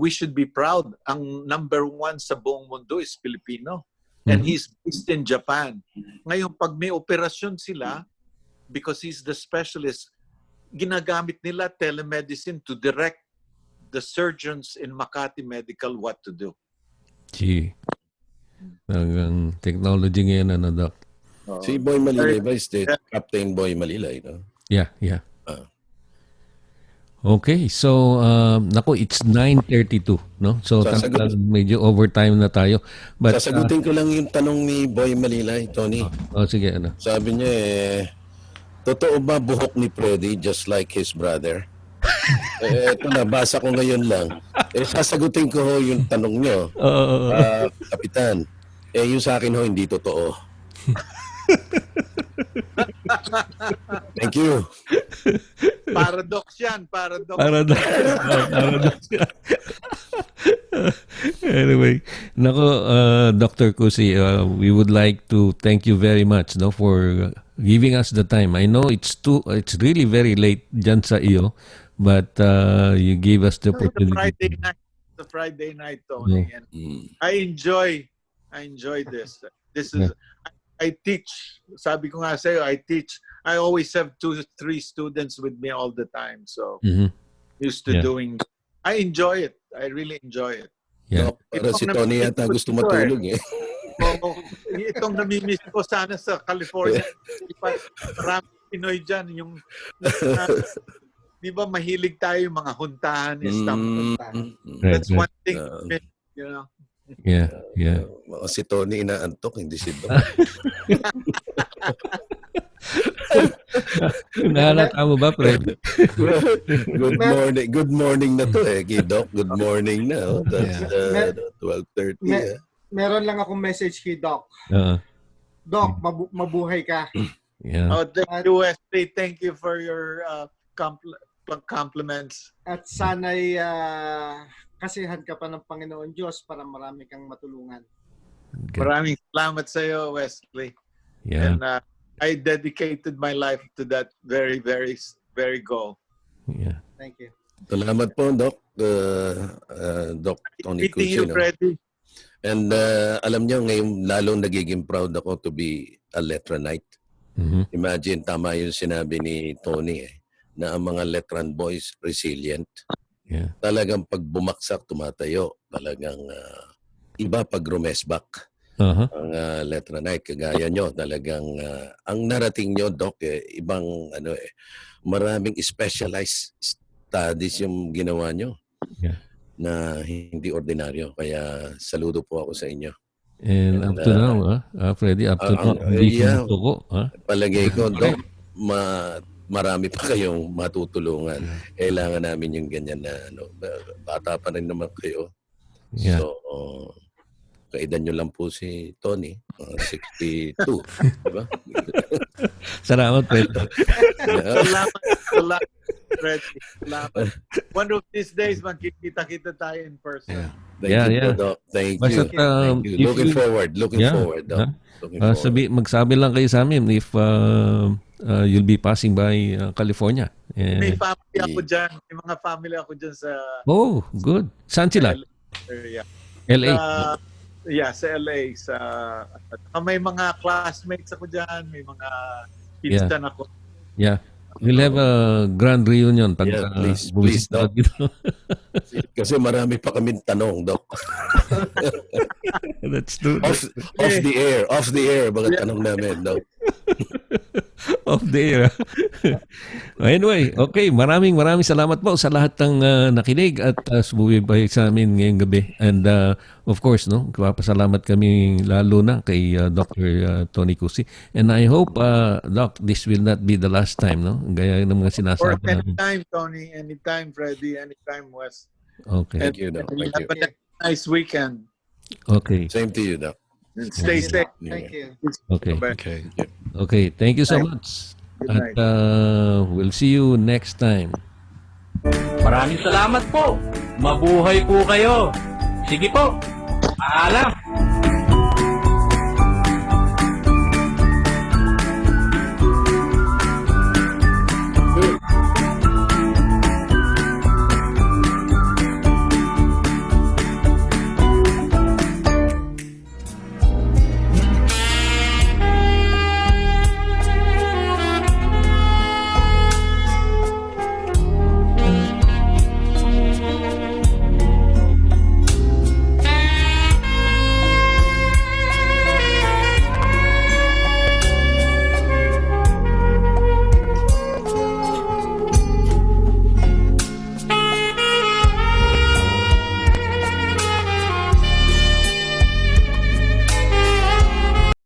S5: should be proud. Ang number one sa buong mundo is Filipino, and he's based in Japan. Ngayon, pag may operasyon sila, because he's the specialist, ginagamit nila telemedicine to direct the surgeons in Makati Medical what to do.
S1: Gee. Ang technology ngayon, Doc?
S4: Si Boy Malilay ba is the Captain Boy Malilay, no?
S1: Yeah. Okay, so nako, it's 9:32, no? So medyo overtime na tayo. But
S4: sasagutin ko lang yung tanong ni Boy Malilay, Tony.
S1: Sige, ano?
S4: Sabi niya totoo ba buhok ni Freddie just like his brother? Ito na, basa ko ngayon lang. Sasagutin ko ho yung tanong nyo. Kapitan. Yung sa akin ho, hindi totoo. Thank you.
S5: Paradox yan. Paradox
S1: yan. Anyway, nako, Dr. Cusi, we would like to thank you very much, no, for giving us the time. I know it's really very late dyan sa iyo, but you gave us the opportunity.
S5: The Friday night, Tony. And I enjoy this. This is I teach. Sabi ko nga sa'yo, I teach. I always have 2-3 students with me all the time. So used to doing. I enjoy it. I really enjoy it.
S1: Yeah.
S4: So, para si Tony yata gusto matulog
S5: Itong namimiss ko sana sa California. Marami Pinoy dyan. Di ba mahilig tayo mga huntahan, That's one thing,
S1: Yeah.
S4: Si Tony inaantok, hindi si Doc.
S1: Nahalata mo ba, Fred?
S4: Good morning na to kay Doc. Good morning na. That's 12:30.
S3: Meron lang akong message kay Doc. Doc, mabuhay ka.
S1: Yeah.
S5: Thank you, Wesley. Thank you for your compliments.
S3: At sana'y kasihan ka pa ng Panginoon Diyos para marami kang matulungan.
S1: Good.
S5: Maraming salamat sa iyo, Wesley.
S1: Yeah.
S5: And I dedicated my life to that very, very, very goal.
S1: Yeah.
S3: Thank you.
S4: Salamat po, Doc. Doc Tony
S5: Meeting
S4: Cusi.
S5: you,
S4: No?
S5: Freddie.
S4: And alam nyo, ngayon lalong nagiging proud ako to be a Letranite. Imagine, tama yung sinabi ni Tony na ang mga Letran boys resilient.
S1: Yeah.
S4: Talagang pag bumaksak, tumatayo. Talagang iba pag rumesbak.
S1: Uh-huh.
S4: Ang Letranite, kagaya nyo, talagang ang narating nyo, Doc, ibang maraming specialized studies yung ginawa nyo.
S1: Yeah.
S4: Na hindi ordinaryo. Kaya saludo po ako sa inyo.
S1: And up to now, Freddie, up to now, hindi ko ko.
S4: Palagay ko, Doc, marami pa kayong matutulungan. Kailangan namin yung ganyan na, bata pa rin naman kayo.
S1: Yeah.
S4: So, kaedan nyo lang po si Tony, 62. Diba?
S1: Salamat, Freddie.
S5: Salamat, Freddie. Salamat. One of these days, magkikita-kita tayo in person.
S4: Thank you, Doc. Thank you. Thank you. Looking forward, Doc. Looking forward.
S1: Magsabi lang kayo sa amin if you'll be passing by California.
S5: May family ako dyan. May mga family ako dyan sa...
S1: Oh, good. Saan sila?
S5: Area.
S1: LA?
S5: Sa LA. May mga classmates ako dyan. May mga pinsan ako.
S1: Yeah. We'll have a grand reunion pag
S4: please, Doc. Kasi marami pa kaming tanong, Doc.
S1: Let's do that.
S4: Off the air, mga tanong namin, Doc.
S1: Off the air. Anyway, okay. Maraming salamat po sa lahat ng nakinig at sumubaybay sa amin ngayong gabi. And of course, papasalamat kami lalo na kay Dr. Tony Cusi. And I hope, Doc, this will not be the last time, no? Gaya ng mga sinasabi namin.
S5: Anytime, Tony. Anytime, Freddie. Anytime, Wes.
S1: Okay.
S4: Thank you, Doc. Thank you.
S5: Have a nice weekend.
S1: Okay.
S4: Same to you, Doc.
S5: And stay safe.
S3: Thank you.
S1: Okay.
S2: Okay.
S1: Okay. Thank you so much. At we'll see you next time.
S6: Maraming salamat po. Mabuhay po kayo. Sige po. Paalam.